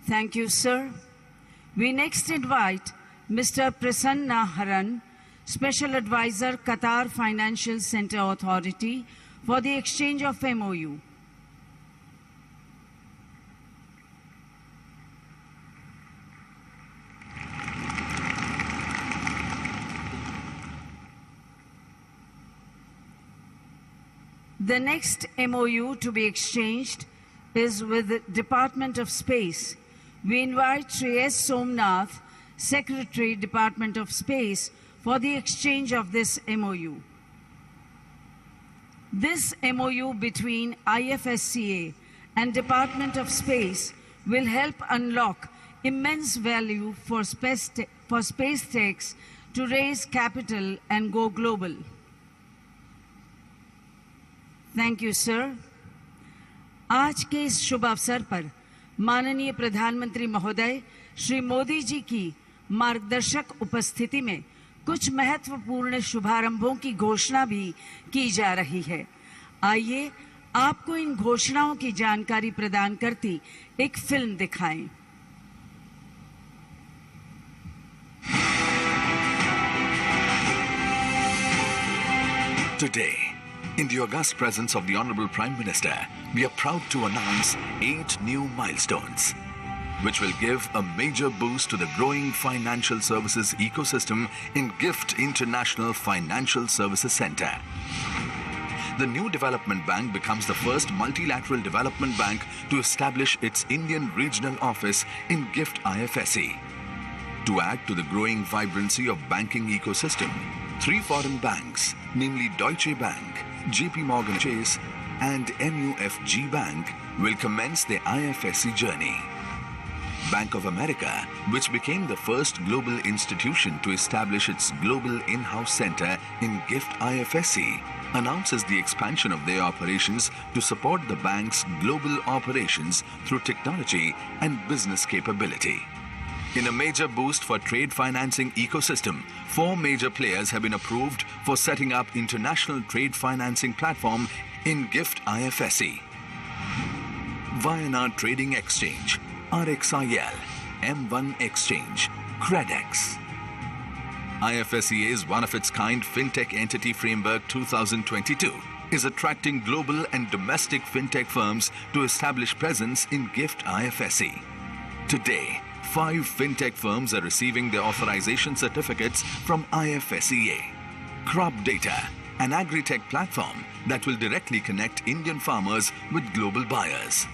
Thank you, sir. We next invite Mr. Prasanna Haran, Special Advisor, Qatar Financial Center Authority, for the exchange of MOU. The next MOU to be exchanged is with the Department of Space. We invite Shri S. Somnath, Secretary, Department of Space, for the exchange of this MOU. This MOU between IFSCA and Department of Space will help unlock immense value for space techs to raise capital and go global. Thank you, sir. आज के इस शुभ अवसर पर माननीय प्रधानमंत्री महोदय श्री मोदी जी की मार्गदर्शक उपस्थिति में कुछ महत्वपूर्ण शुभारंभों की घोषणा भी की जा रही है। आइए आपको इन घोषणाओं की जानकारी प्रदान करती एक फिल्म दिखाएं। Today, in the august presence of the Honorable Prime Minister, we are proud to announce 8 new milestones. which will give a major boost to the growing financial services ecosystem in GIFT International Financial Services Center. The new development bank becomes the first multilateral development bank to establish its Indian regional office in GIFT IFSC. To add to the growing vibrancy of banking ecosystem, 3 foreign banks, namely Deutsche Bank, JP Morgan Chase and MUFG Bank, will commence their IFSC journey. Bank of America, which became the first global institution to establish its global in-house center in GIFT IFSC, announces the expansion of their operations to support the bank's global operations through technology and business capability. In a major boost for trade financing ecosystem, 4 major players have been approved for setting up international trade financing platform in GIFT IFSC. Vienna Trading Exchange, RXIL, M1 Exchange, Credex. IFSCA's one-of-its-kind FinTech Entity Framework 2022 is attracting global and domestic FinTech firms to establish presence in GIFT IFSC. Today, 5 FinTech firms are receiving their authorization certificates from IFSCA. Crop Data, an agri-tech platform that will directly connect Indian farmers with global buyers.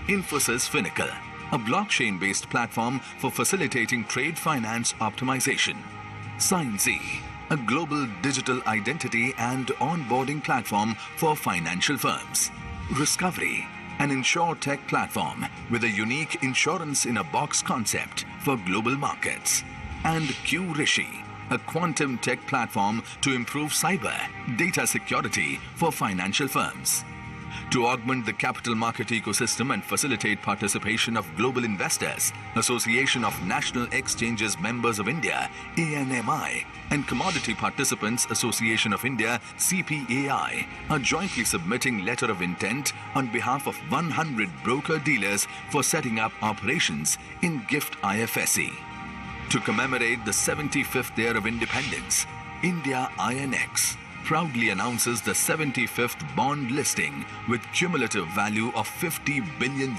Infosys Finacle, a blockchain-based platform for facilitating trade finance optimization. SignZ, a global digital identity and onboarding platform for financial firms. Discovery, an insure-tech platform with a unique insurance-in-a-box concept for global markets. And Q-Rishi, a quantum tech platform to improve cyber data security for financial firms. To augment the capital market ecosystem and facilitate participation of global investors, Association of National Exchanges Members of India, ANMI, and Commodity Participants Association of India, CPAI, are jointly submitting letter of intent on behalf of 100 broker-dealers for setting up operations in GIFT IFSC. To commemorate the 75th year of independence, India INX proudly announces the 75th bond listing with cumulative value of $50 billion.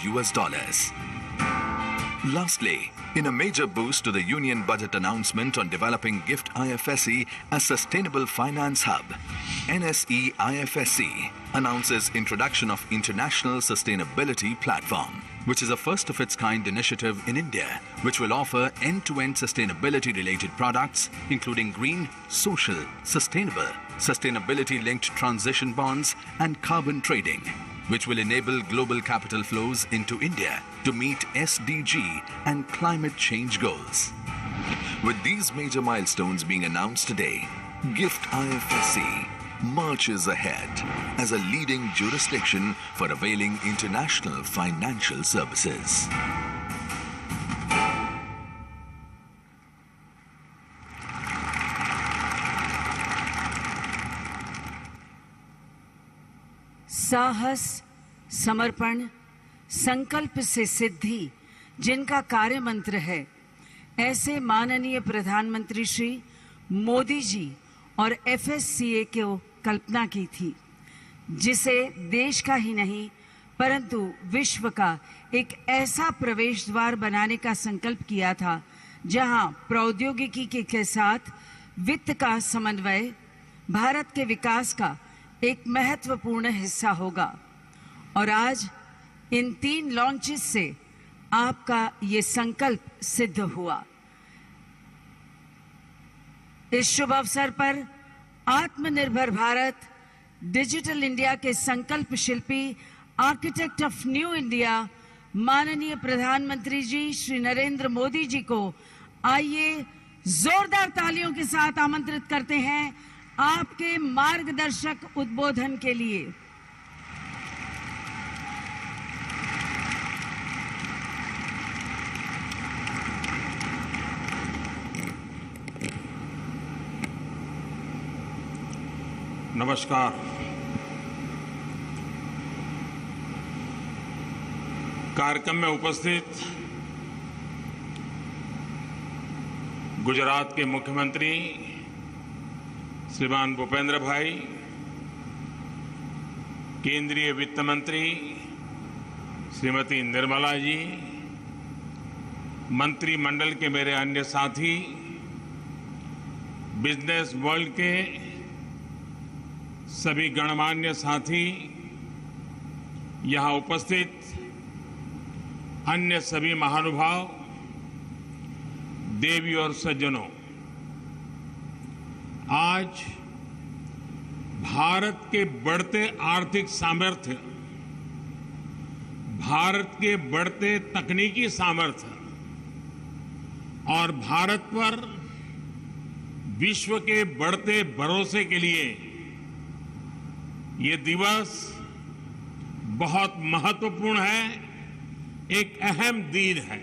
Lastly, in a major boost to the Union Budget announcement on developing GIFT IFSC as Sustainable Finance Hub, NSE IFSC announces introduction of International Sustainability Platform, which is a first-of-its-kind initiative in India, which will offer end-to-end sustainability-related products, including green, social, sustainable, sustainability-linked transition bonds, and carbon trading, which will enable global capital flows into India to meet SDG and climate change goals. With these major milestones being announced today, GIFT IFSC marches ahead as a leading jurisdiction for availing international financial services. साहस, समर्पण, संकल्प से सिद्धि जिनका कार्य मंत्र है, ऐसे माननीय प्रधानमंत्री श्री मोदी जी और FSCA को कल्पना की थी, जिसे देश का ही नहीं परंतु विश्व का एक ऐसा प्रवेश द्वार बनाने का संकल्प किया था, जहां प्रौद्योगिकी के साथ वित्त का समन्वय भारत के विकास का एक महत्वपूर्ण हिस्सा होगा। और आज इन 3 लॉन्चेस से आपका ये संकल्प सिद्ध हुआ। इस शुभ अवसर पर आत्मनिर्भर भारत, डिजिटल इंडिया के संकल्प शिल्पी, आर्किटेक्ट ऑफ न्यू इंडिया माननीय प्रधानमंत्री जी श्री नरेंद्र मोदी जी को आइए जोरदार तालियों के साथ आमंत्रित करते हैं आपके मार्गदर्शक उद्बोधन के लिए। नमस्कार। कार्यक्रम में उपस्थित गुजरात के मुख्यमंत्री श्रीमान भूपेंद्र भाई, केंद्रीय वित्त मंत्री श्रीमती निर्मला जी, मंत्रिमंडल के मेरे अन्य साथी, बिजनेस वर्ल्ड के सभी गणमान्य साथी, यहाँ उपस्थित अन्य सभी महानुभाव, देवी और सज्जनों, आज भारत के बढ़ते आर्थिक सामर्थ्य, भारत के बढ़ते तकनीकी सामर्थ्य और भारत पर विश्व के बढ़ते भरोसे के लिए ये दिवस बहुत महत्वपूर्ण है, एक अहम दिन है।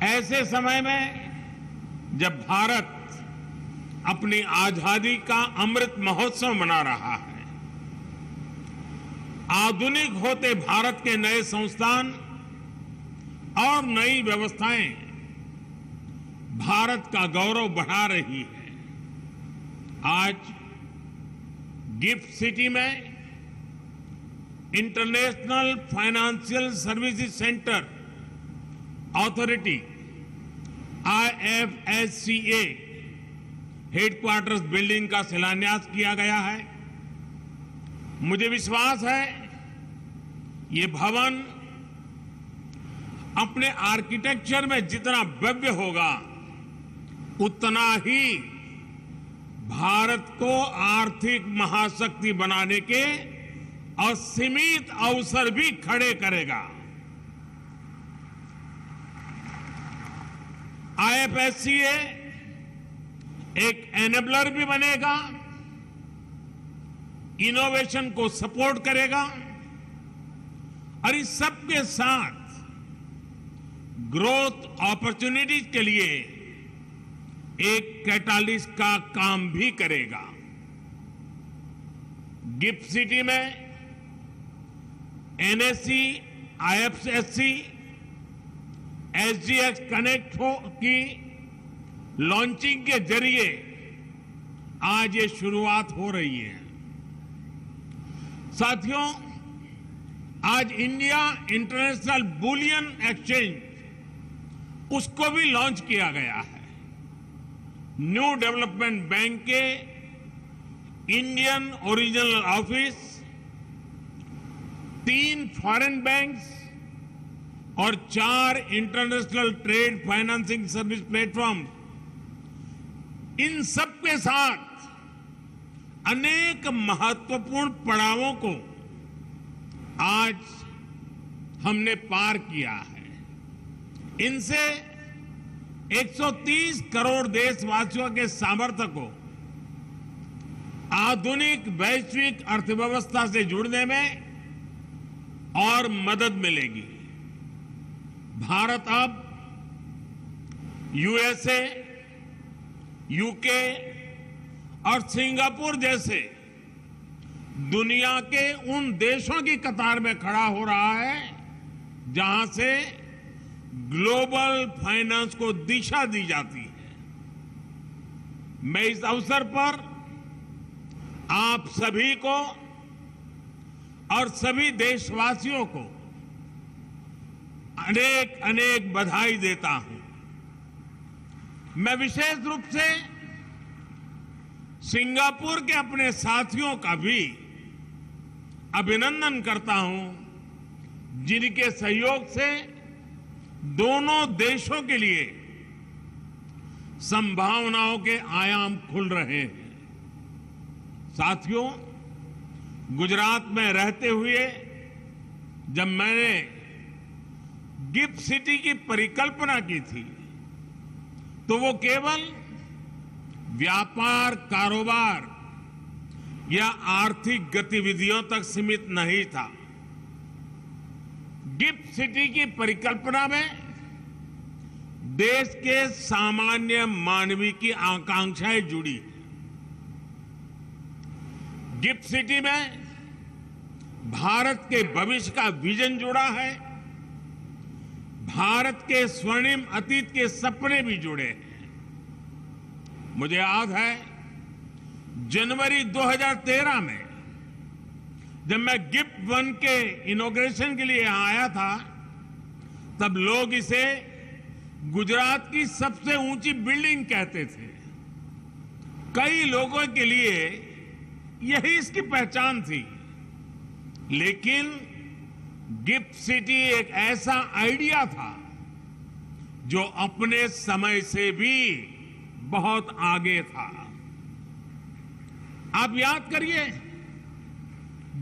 ऐसे समय में जब भारत अपनी आजादी का अमृत महोत्सव मना रहा है, आधुनिक होते भारत के नए संस्थान और नई व्यवस्थाएं भारत का गौरव बढ़ा रही है। आज गिफ्ट सिटी में international financial services centre authority IFSCA headquarters building का शिलान्यास किया गया है। मुझे विश्वास है ये भवन अपने आर्किटेक्चर में जितना भव्य होगा उतना ही भारत को आर्थिक महाशक्ति बनाने के असीमित अवसर भी खड़े करेगा। IFSCA एक एनेबलर भी बनेगा, इनोवेशन को सपोर्ट करेगा और इस सब के साथ ग्रोथ अपॉर्चुनिटीज के लिए एक कैटालिस्ट का काम भी करेगा। गिफ्ट सिटी में NSE, IFSC, SGX कनेक्ट की लॉन्चिंग के जरिए आज ये शुरुआत हो रही है। साथियों, आज इंडिया इंटरनेशनल बुलियन एक्सचेंज उसको भी लॉन्च किया गया है। न्यू डेवलपमेंट बैंक के Indian original office, 3 foreign banks और 4 international trade financing service platform, इन सब के साथ अनेक महत्वपूर्ण पड़ावों को आज हमने पार किया है। इनसे 130 करोड़ देशवासियों के सामर्थ्य को आधुनिक वैश्विक अर्थव्यवस्था से जुड़ने में और मदद मिलेगी। भारत अब USA, UK और सिंगापुर जैसे दुनिया के उन देशों की कतार में खड़ा हो रहा है जहां से ग्लोबल फाइनेंस को दिशा दी जाती है। मैं इस अवसर पर आप सभी को और सभी देशवासियों को अनेक अनेक बधाई देता हूं। मैं विशेष रूप से सिंगापुर के अपने साथियों का भी अभिनंदन करता हूं, जिनके सहयोग से दोनों देशों के लिए संभावनाओं के आयाम खुल रहे हैं। साथियों, गुजरात में रहते हुए जब मैंने गिफ्ट सिटी की परिकल्पना की थी तो वो केवल व्यापार, कारोबार या आर्थिक गतिविधियों तक सीमित नहीं था। गिफ्ट सिटी की परिकल्पना में देश के सामान्य मानवी की आकांक्षाएं जुड़ी हैं। गिफ्ट सिटी में भारत के भविष्य का विजन जुड़ा है, भारत के स्वर्णिम अतीत के सपने भी जुड़े हैं। मुझे याद है जनवरी 2013 में जब मैं गिफ्ट 1 के इनॉग्रेशन के लिए यहां आया था तब लोग इसे गुजरात की सबसे ऊंची बिल्डिंग कहते थे। कई लोगों के लिए यही इसकी पहचान थी। लेकिन गिफ्ट सिटी एक ऐसा आइडिया था जो अपने समय से भी बहुत आगे था। आप याद करिए,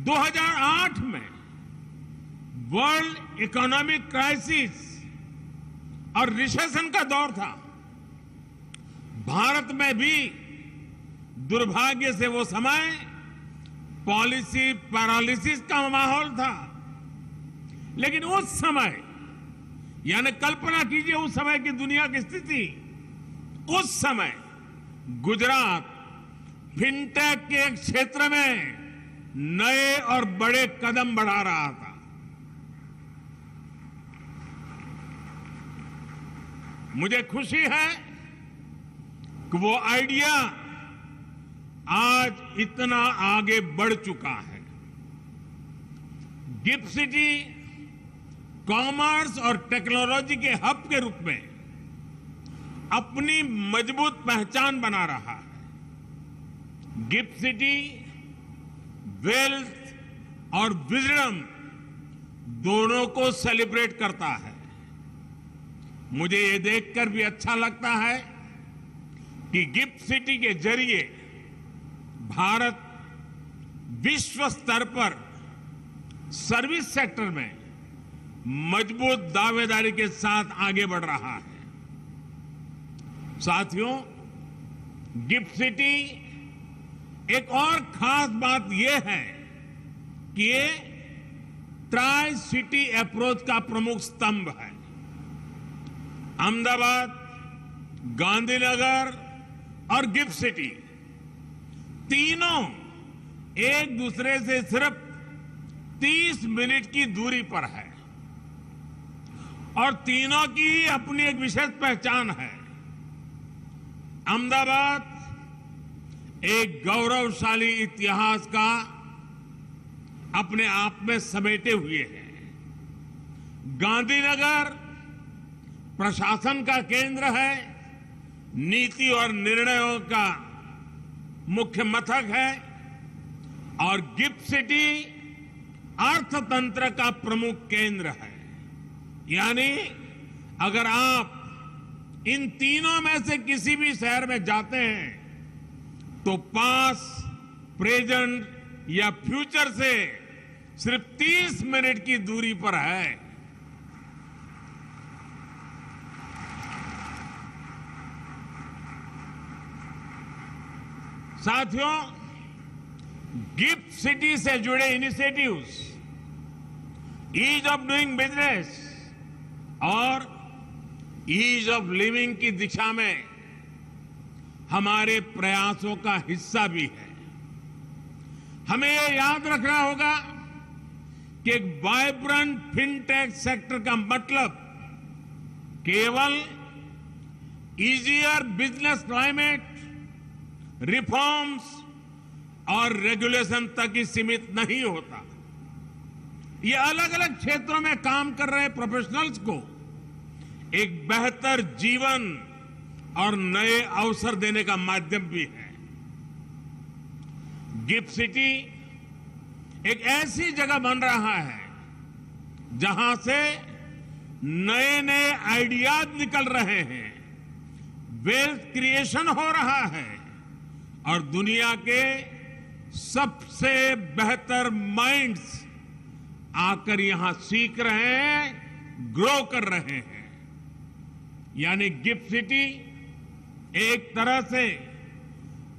2008 में वर्ल्ड इकोनॉमिक क्राइसिस और रिसेशन का दौर था। भारत में भी दुर्भाग्य से वो समय पॉलिसी पैरालिसिस का माहौल था। लेकिन उस समय, यानी कल्पना कीजिए उस समय की दुनिया की स्थिति, उस समय गुजरात फिनटेक के क्षेत्र में नए और बड़े कदम बढ़ा रहा था। मुझे खुशी है कि वो आइडिया आज इतना आगे बढ़ चुका है। गिफ्ट सिटी कॉमर्स और टेक्नोलॉजी के हब के रूप में अपनी मजबूत पहचान बना रहा है। गिफ्ट सिटी वेल्थ और विजडम दोनों को सेलिब्रेट करता है। मुझे ये देखकर भी अच्छा लगता है कि गिफ्ट सिटी के जरिए भारत विश्व स्तर पर सर्विस सेक्टर में मजबूत दावेदारी के साथ आगे बढ़ रहा है। साथियों, गिफ्ट सिटी एक और खास बात यह है कि ये ट्राई सिटी अप्रोच का प्रमुख स्तंभ है। अहमदाबाद, गांधीनगर और गिफ्ट सिटी तीनों एक दूसरे से सिर्फ 30 मिनट की दूरी पर है और तीनों की अपनी एक विशेष पहचान है। अहमदाबाद एक गौरवशाली इतिहास का अपने आप में समेटे हुए है। गांधीनगर प्रशासन का केंद्र है, नीति और निर्णयों का मुख्य मथक है, और गिफ्ट सिटी अर्थतंत्र का प्रमुख केंद्र है। यानी अगर आप इन तीनों में से किसी भी शहर में जाते हैं तो पास, प्रेजेंट या फ्यूचर से सिर्फ 30 मिनट की दूरी पर है। साथियों, गिफ्ट सिटी से जुड़े initiatives ease of doing business और ईज ऑफ लिविंग की दिशा में हमारे प्रयासों का हिस्सा भी है। हमें यह याद रखना होगा कि एक वाइब्रेंट फिनटेक सेक्टर का मतलब केवल इजियर बिजनेस क्लाइमेट, रिफॉर्म्स और रेगुलेशन तक ही सीमित नहीं होता। ये अलग अलग क्षेत्रों में काम कर रहे प्रोफेशनल्स को एक बेहतर जीवन और नए अवसर देने का माध्यम भी है। गिफ्ट सिटी एक ऐसी जगह बन रहा है जहां से नए नए आइडियाज निकल रहे हैं, वेल्थ क्रिएशन हो रहा है और दुनिया के सबसे बेहतर माइंड्स आकर यहां सीख रहे हैं, ग्रो कर रहे हैं। यानी गिफ्ट सिटी एक तरह से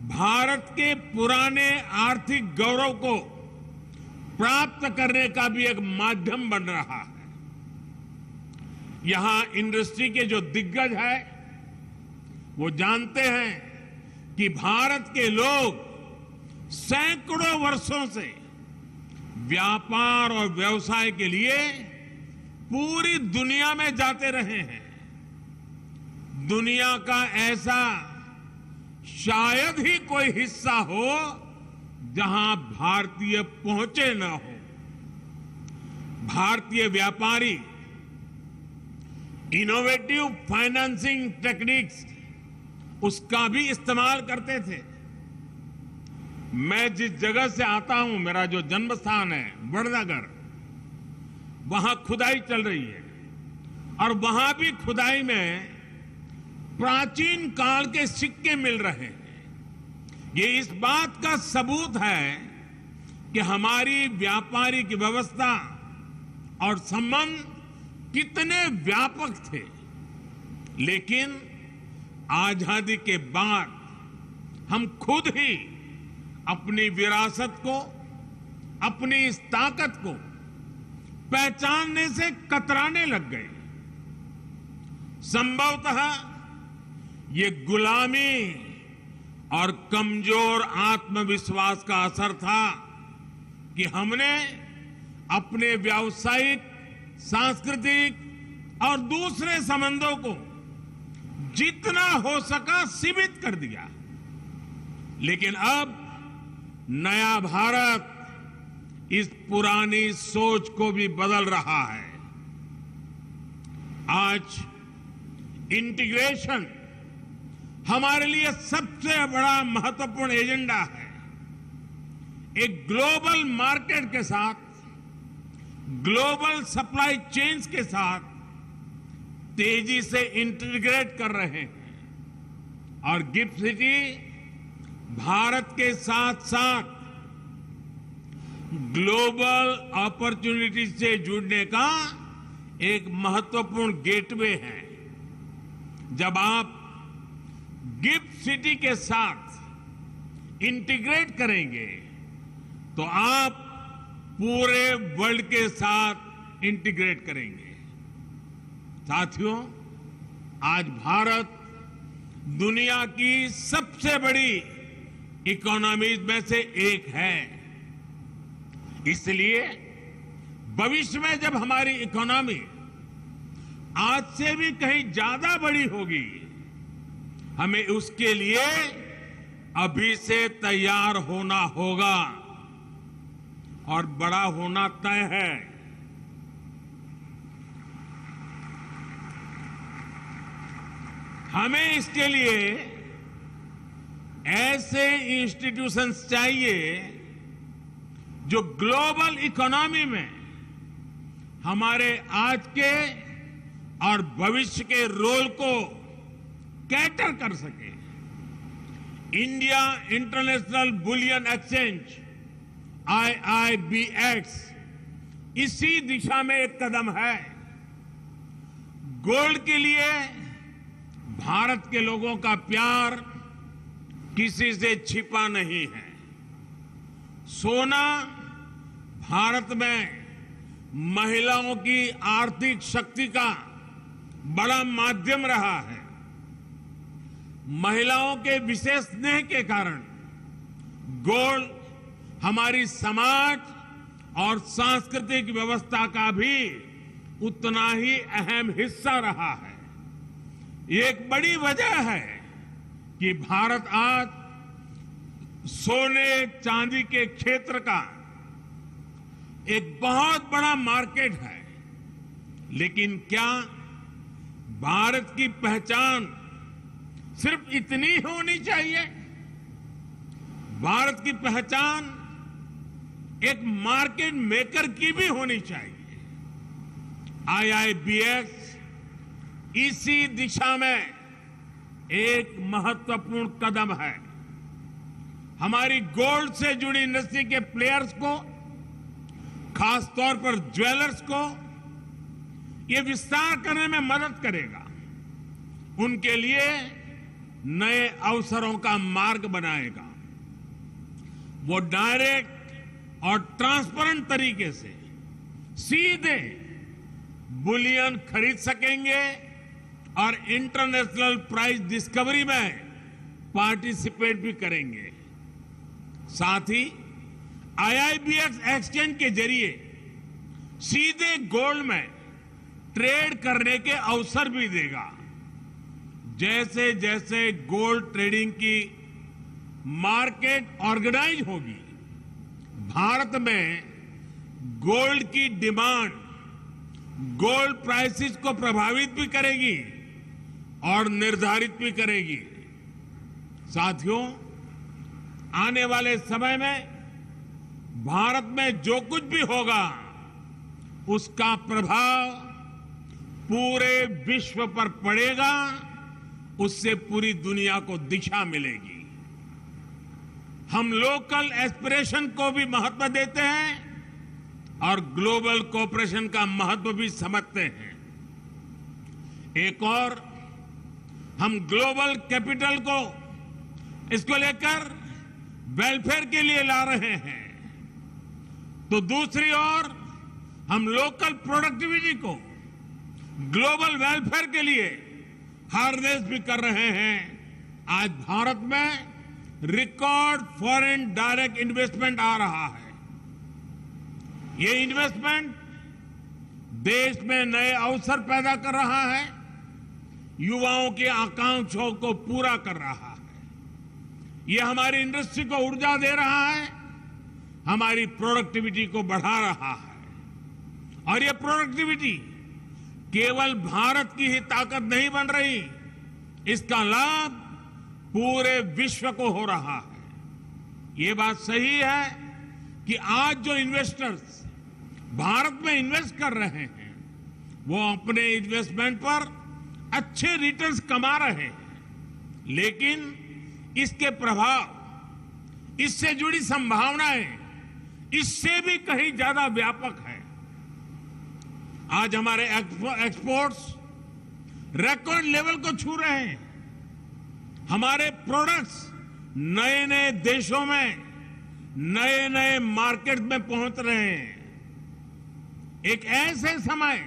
भारत के पुराने आर्थिक गौरव को प्राप्त करने का भी एक माध्यम बन रहा है। यहां इंडस्ट्री के जो दिग्गज हैं वो जानते हैं कि भारत के लोग सैकड़ों वर्षों से व्यापार और व्यवसाय के लिए पूरी दुनिया में जाते रहे हैं। दुनिया का ऐसा शायद ही कोई हिस्सा हो जहां भारतीय पहुंचे न हो। भारतीय व्यापारी इनोवेटिव फाइनेंसिंग टेक्निक्स उसका भी इस्तेमाल करते थे। मैं जिस जगह से आता हूं, मेरा जो जन्म स्थान है बड़नगर, वहां खुदाई चल रही है और वहां भी खुदाई में प्राचीन काल के सिक्के मिल रहे हैं। ये इस बात का सबूत है कि हमारी व्यापारिक व्यवस्था और संबंध कितने व्यापक थे। लेकिन आजादी के बाद हम खुद ही अपनी विरासत को, अपनी इस ताकत को पहचानने से कतराने लग गए। संभवतः ये गुलामी और कमजोर आत्मविश्वास का असर था कि हमने अपने व्यावसायिक, सांस्कृतिक और दूसरे संबंधों को जितना हो सका सीमित कर दिया। लेकिन अब नया भारत इस पुरानी सोच को भी बदल रहा है। आज इंटीग्रेशन हमारे लिए सबसे बड़ा महत्वपूर्ण एजेंडा है। एक ग्लोबल मार्केट के साथ, ग्लोबल सप्लाई चेन्स के साथ तेजी से इंटीग्रेट कर रहे हैं और गिफ्ट सिटी भारत के साथ साथ ग्लोबल अपॉर्चुनिटी से जुड़ने का एक महत्वपूर्ण गेटवे है। जब आप गिफ्ट सिटी के साथ इंटीग्रेट करेंगे तो आप पूरे वर्ल्ड के साथ इंटीग्रेट करेंगे। साथियों, आज भारत दुनिया की सबसे बड़ी इकोनॉमीज में से एक है। इसलिए भविष्य में जब हमारी इकोनॉमी आज से भी कहीं ज्यादा बड़ी होगी, हमें उसके लिए अभी से तैयार होना होगा और बड़ा होना तय है। हमें इसके लिए ऐसे इंस्टीट्यूशंस चाहिए जो ग्लोबल इकोनॉमी में हमारे आज के और भविष्य के रोल को कैटर कर सके। India international bullion exchange IIBX इसी दिशा में एक कदम है। गोल्ड के लिए भारत के लोगों का प्यार किसी से छिपा नहीं है। सोना भारत में महिलाओं की आर्थिक शक्ति का बड़ा माध्यम रहा है। महिलाओं के विशेष स्नेह के कारण गोल्ड हमारी समाज और सांस्कृतिक व्यवस्था का भी उतना ही अहम हिस्सा रहा है। ये एक बड़ी वजह है कि भारत आज सोने चांदी के क्षेत्र का एक बहुत बड़ा मार्केट है। लेकिन क्या भारत की पहचान सिर्फ इतनी होनी चाहिए? भारत की पहचान एक मार्केट मेकर की भी होनी चाहिए। IIBX इसी दिशा में एक महत्वपूर्ण कदम है। हमारी गोल्ड से जुड़ी इंडस्ट्री के प्लेयर्स को, खासतौर पर ज्वेलर्स को, ये विस्तार करने में मदद करेगा। उनके लिए नए अवसरों का मार्ग बनाएगा। वो डायरेक्ट और ट्रांसपेरेंट तरीके से सीधे बुलियन खरीद सकेंगे और इंटरनेशनल प्राइस डिस्कवरी में पार्टिसिपेट भी करेंगे। साथ ही IIBX एक्सचेंज के जरिए सीधे गोल्ड में ट्रेड करने के अवसर भी देगा। जैसे जैसे गोल्ड ट्रेडिंग की मार्केट ऑर्गेनाइज होगी, भारत में गोल्ड की डिमांड गोल्ड प्राइसेस को प्रभावित भी करेगी और निर्धारित भी करेगी। साथियों, आने वाले समय में भारत में जो कुछ भी होगा उसका प्रभाव पूरे विश्व पर पड़ेगा, उससे पूरी दुनिया को दिशा मिलेगी। हम लोकल एस्पिरेशन को भी महत्व देते हैं और ग्लोबल कोऑपरेशन का महत्व भी समझते हैं। एक और, हम ग्लोबल कैपिटल को इसको लेकर वेलफेयर के लिए ला रहे हैं, तो दूसरी ओर हम लोकल प्रोडक्टिविटी को ग्लोबल वेलफेयर के लिए हार्नेस भी कर रहे हैं। आज भारत में रिकॉर्ड फॉरेन डायरेक्ट इन्वेस्टमेंट आ रहा है। ये इन्वेस्टमेंट देश में नए अवसर पैदा कर रहा है, युवाओं की आकांक्षाओं को पूरा कर रहा है। ये हमारी इंडस्ट्री को ऊर्जा दे रहा है, हमारी प्रोडक्टिविटी को बढ़ा रहा है। और ये प्रोडक्टिविटी केवल भारत की ही ताकत नहीं बन रही, इसका लाभ पूरे विश्व को हो रहा है। ये बात सही है कि आज जो इन्वेस्टर्स भारत में इन्वेस्ट कर रहे हैं वो अपने इन्वेस्टमेंट पर अच्छे रिटर्न्स कमा रहे हैं, लेकिन इसके प्रभाव, इससे जुड़ी संभावनाएं इससे भी कहीं ज्यादा व्यापक है। आज हमारे एक्सपोर्ट्स रिकॉर्ड लेवल को छू रहे हैं। हमारे प्रोडक्ट्स नए नए देशों में, नए नए मार्केट में पहुंच रहे हैं। एक ऐसे समय,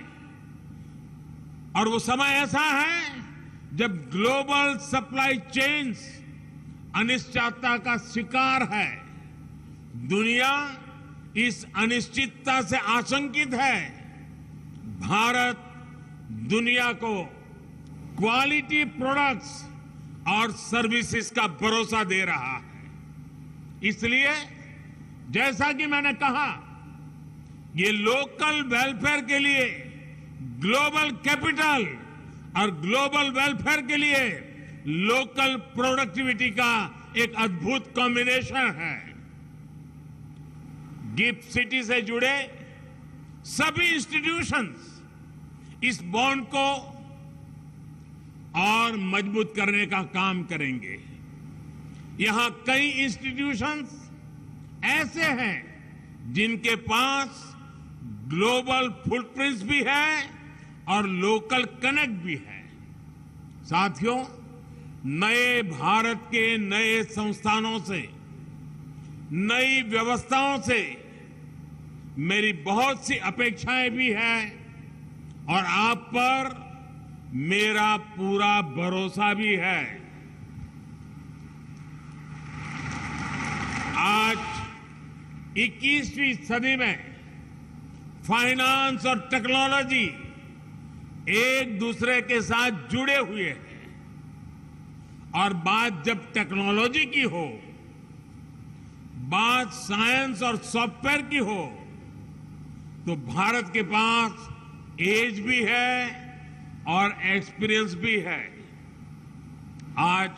और वो समय ऐसा है जब ग्लोबल सप्लाई चेन्स अनिश्चितता का शिकार है। दुनिया इस अनिश्चितता से आशंकित है। भारत दुनिया को क्वालिटी प्रोडक्ट्स और सर्विसेज का भरोसा दे रहा है। इसलिए जैसा कि मैंने कहा, ये लोकल वेलफेयर के लिए ग्लोबल कैपिटल और ग्लोबल वेलफेयर के लिए लोकल प्रोडक्टिविटी का एक अद्भुत कॉम्बिनेशन है। गिफ्ट सिटी से जुड़े सभी इंस्टीट्यूशंस इस बॉन्ड को और मजबूत करने का काम करेंगे। यहां कई इंस्टीट्यूशंस ऐसे हैं जिनके पास ग्लोबल फुटप्रिंट्स भी है और लोकल कनेक्ट भी है। साथियों, नए भारत के नए संस्थानों से, नई व्यवस्थाओं से मेरी बहुत सी अपेक्षाएं भी हैं और आप पर मेरा पूरा भरोसा भी है। आज 21वीं सदी में फाइनेंस और टेक्नोलॉजी एक दूसरे के साथ जुड़े हुए हैं, और बात जब टेक्नोलॉजी की हो, बात साइंस और सॉफ्टवेयर की हो, तो भारत के पास एज भी है और एक्सपीरियंस भी है। आज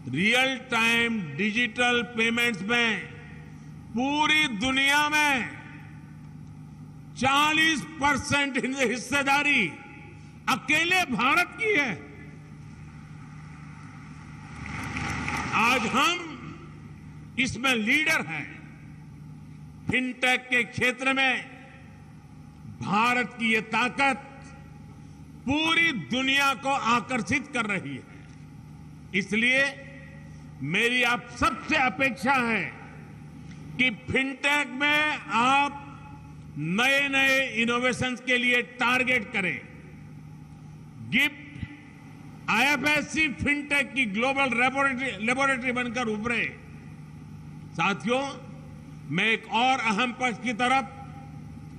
रियल टाइम डिजिटल पेमेंट्स में पूरी दुनिया में 40% हिस्सेदारी अकेले भारत की है। आज हम इसमें लीडर हैं। फिनटेक के क्षेत्र में भारत की ये ताकत पूरी दुनिया को आकर्षित कर रही है। इसलिए मेरी आप सबसे अपेक्षा है कि फिनटेक में आप नए नए इनोवेशंस के लिए टारगेट करें। गिफ्ट आईएफएससी फिनटेक की ग्लोबल लेबोरेटरी बनकर उभरे। साथियों, मैं एक और अहम पक्ष की तरफ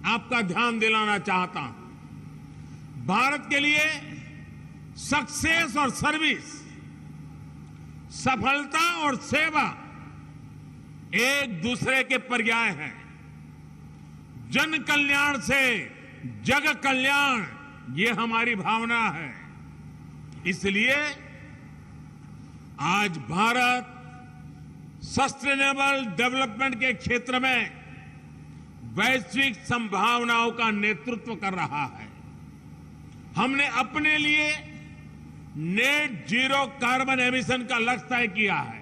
आपका ध्यान दिलाना चाहता हूं। भारत के लिए सक्सेस और सर्विस, सफलता और सेवा एक दूसरे के पर्याय हैं। जन कल्याण से जग कल्याण, ये हमारी भावना है। इसलिए आज भारत सस्टेनेबल डेवलपमेंट के क्षेत्र में वैश्विक संभावनाओं का नेतृत्व कर रहा है। हमने अपने लिए नेट जीरो कार्बन एमिशन का लक्ष्य तय किया है।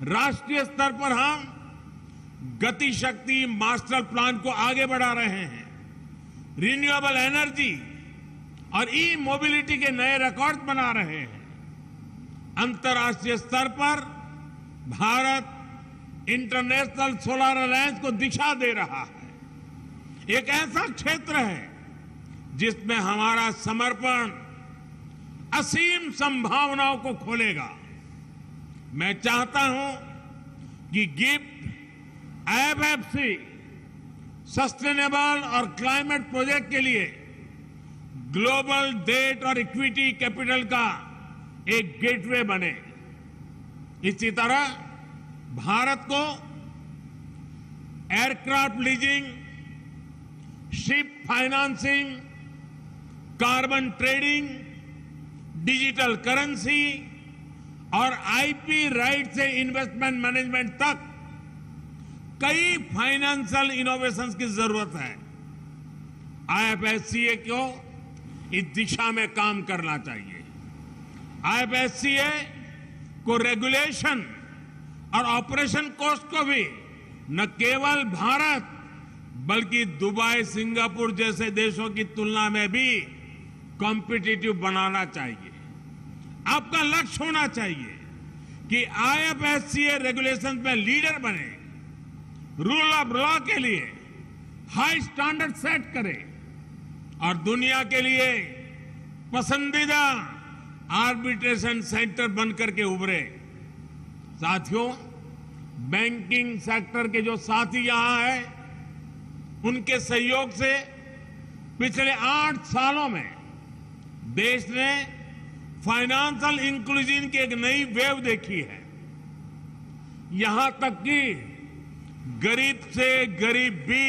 राष्ट्रीय स्तर पर हम गति शक्ति मास्टर प्लान को आगे बढ़ा रहे हैं। रिन्यूएबल एनर्जी और ई मोबिलिटी के नए रिकॉर्ड बना रहे हैं। अंतर्राष्ट्रीय स्तर पर भारत इंटरनेशनल सोलर अलायंस को दिशा दे रहा है। एक ऐसा क्षेत्र है जिसमें हमारा समर्पण असीम संभावनाओं को खोलेगा। मैं चाहता हूं कि गिफ्ट, आईएफएससी, सस्टेनेबल और क्लाइमेट प्रोजेक्ट के लिए ग्लोबल डेट और इक्विटी कैपिटल का एक गेटवे बने। इसी तरह भारत को aircraft leasing, ship financing, carbon trading, digital currency और आईपी राइट से इन्वेस्टमेंट मैनेजमेंट तक कई फाइनेंशियल इनोवेशंस की जरूरत है। आईएफएससीए को इस दिशा में काम करना चाहिए। आईएफएससीए को रेगुलेशन और ऑपरेशन कॉस्ट को भी न केवल भारत बल्कि दुबई, सिंगापुर जैसे देशों की तुलना में भी कॉम्पिटिटिव बनाना चाहिए। आपका लक्ष्य होना चाहिए कि आईएफएससीए रेगुलेशन में लीडर बने, रूल ऑफ लॉ के लिए हाई स्टैंडर्ड सेट करे और दुनिया के लिए पसंदीदा आर्बिट्रेशन सेंटर बनकर के उभरे। साथियों, बैंकिंग सेक्टर के जो साथी यहां हैं, उनके सहयोग से पिछले 8 सालों में देश ने फाइनेंशियल इंक्लूजन की एक नई वेव देखी है। यहां तक कि गरीब से गरीब भी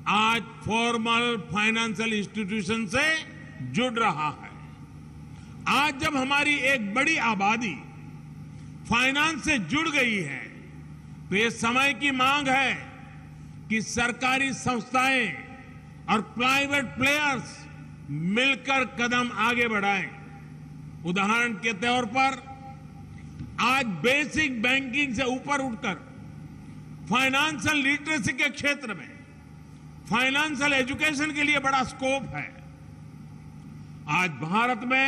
आज फॉर्मल फाइनेंशियल इंस्टीट्यूशन से जुड़ रहा है। आज जब हमारी एक बड़ी आबादी फाइनेंस से जुड़ गई है तो ये समय की मांग है कि सरकारी संस्थाएं और प्राइवेट प्लेयर्स मिलकर कदम आगे बढ़ाएं। उदाहरण के तौर पर आज बेसिक बैंकिंग से ऊपर उठकर फाइनेंशियल लिटरेसी के क्षेत्र में फाइनेंशियल एजुकेशन के लिए बड़ा स्कोप है। आज भारत में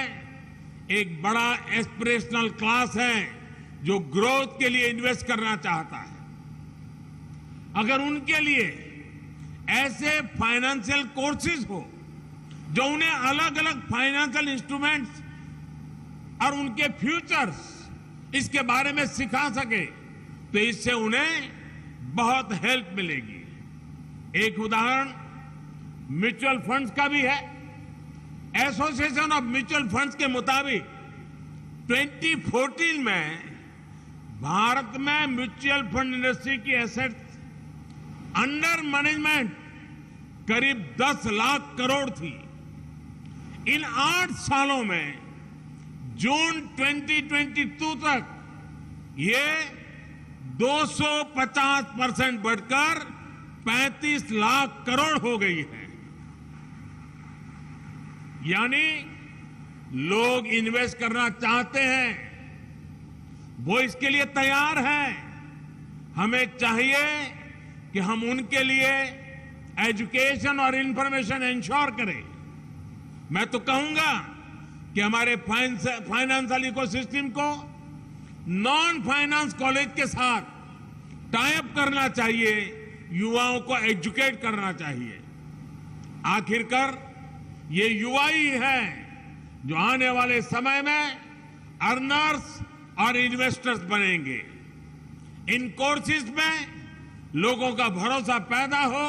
एक बड़ा एस्पिरेशनल क्लास है जो ग्रोथ के लिए इन्वेस्ट करना चाहता है। अगर उनके लिए ऐसे फाइनेंशियल कोर्सेज हो जो उन्हें अलग अलग फाइनेंशियल इंस्ट्रूमेंट्स और उनके फ्यूचर्स इसके बारे में सिखा सके तो इससे उन्हें बहुत हेल्प मिलेगी। एक उदाहरण म्यूचुअल फंड्स का भी है। एसोसिएशन ऑफ म्यूचुअल फंड्स के मुताबिक 2014 में भारत में म्यूचुअल फंड इंडस्ट्री की एसेट्स अंडर मैनेजमेंट करीब 10 लाख करोड़ थी। इन 8 सालों में जून 2022 तक ये 250% बढ़कर 35 लाख करोड़ हो गई है। यानी लोग इन्वेस्ट करना चाहते हैं, वो इसके लिए तैयार हैं। हमें चाहिए कि हम उनके लिए एजुकेशन और इंफॉर्मेशन इंश्योर करें। मैं तो कहूंगा कि हमारे फाइनेंशियल इकोसिस्टम को नॉन फाइनेंस कॉलेज के साथ टाई अप करना चाहिए, युवाओं को एजुकेट करना चाहिए। आखिरकार ये युवा ही है जो आने वाले समय में अर्नर्स और इन्वेस्टर्स बनेंगे। इन कोर्सेज में लोगों का भरोसा पैदा हो,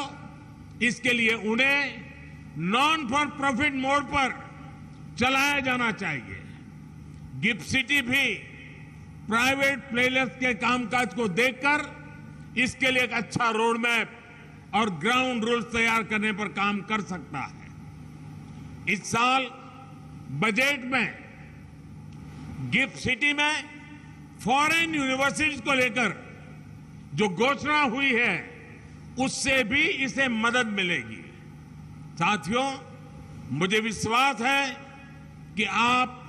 इसके लिए उन्हें नॉन फॉर प्रॉफिट मोड पर चलाया जाना चाहिए। गिफ्ट सिटी भी प्राइवेट प्लेयर्स के कामकाज को देखकर इसके लिए एक अच्छा रोड मैप और ग्राउंड रूल्स तैयार करने पर काम कर सकता है। इस साल बजट में गिफ्ट सिटी में फॉरेन यूनिवर्सिटीज को लेकर जो घोषणा हुई है उससे भी इसे मदद मिलेगी। साथियों, मुझे विश्वास है कि आप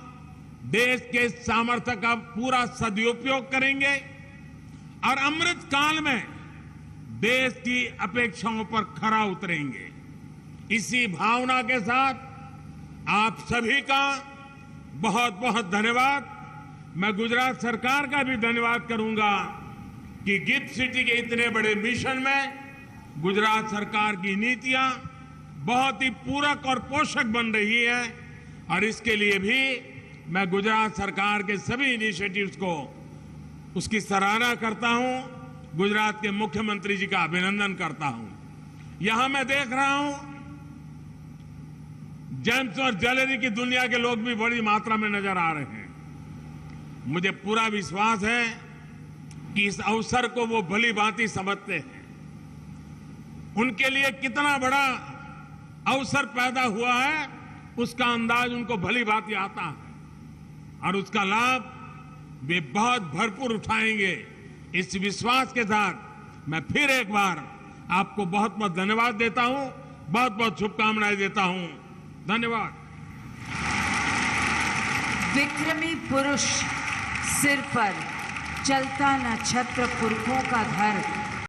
देश के सामर्थ्य का पूरा सदुपयोग करेंगे और अमृत काल में देश की अपेक्षाओं पर खरा उतरेंगे। इसी भावना के साथ आप सभी का बहुत बहुत धन्यवाद। मैं गुजरात सरकार का भी धन्यवाद करूंगा कि गिफ्ट सिटी के इतने बड़े मिशन में गुजरात सरकार की नीतियां बहुत ही पूरक और पोषक बन रही है और इसके लिए भी मैं गुजरात सरकार के सभी इनिशिएटिव्स को उसकी सराहना करता हूं। गुजरात के मुख्यमंत्री जी का अभिनंदन करता हूं। यहां मैं देख रहा हूं जेम्स और ज्वेलरी की दुनिया के लोग भी बड़ी मात्रा में नजर आ रहे हैं। मुझे पूरा विश्वास है कि इस अवसर को वो भली भांति समझते हैं। उनके लिए कितना बड़ा अवसर पैदा हुआ है उसका अंदाज उनको भली भांति आता है और उसका लाभ वे बहुत भरपूर उठाएंगे। इस विश्वास के साथ मैं फिर एक बार आपको बहुत बहुत धन्यवाद देता हूं, बहुत बहुत शुभकामनाएं देता हूं। धन्यवाद। विक्रमी पुरुष सिर पर चलता न छत्र पुरखों का घर,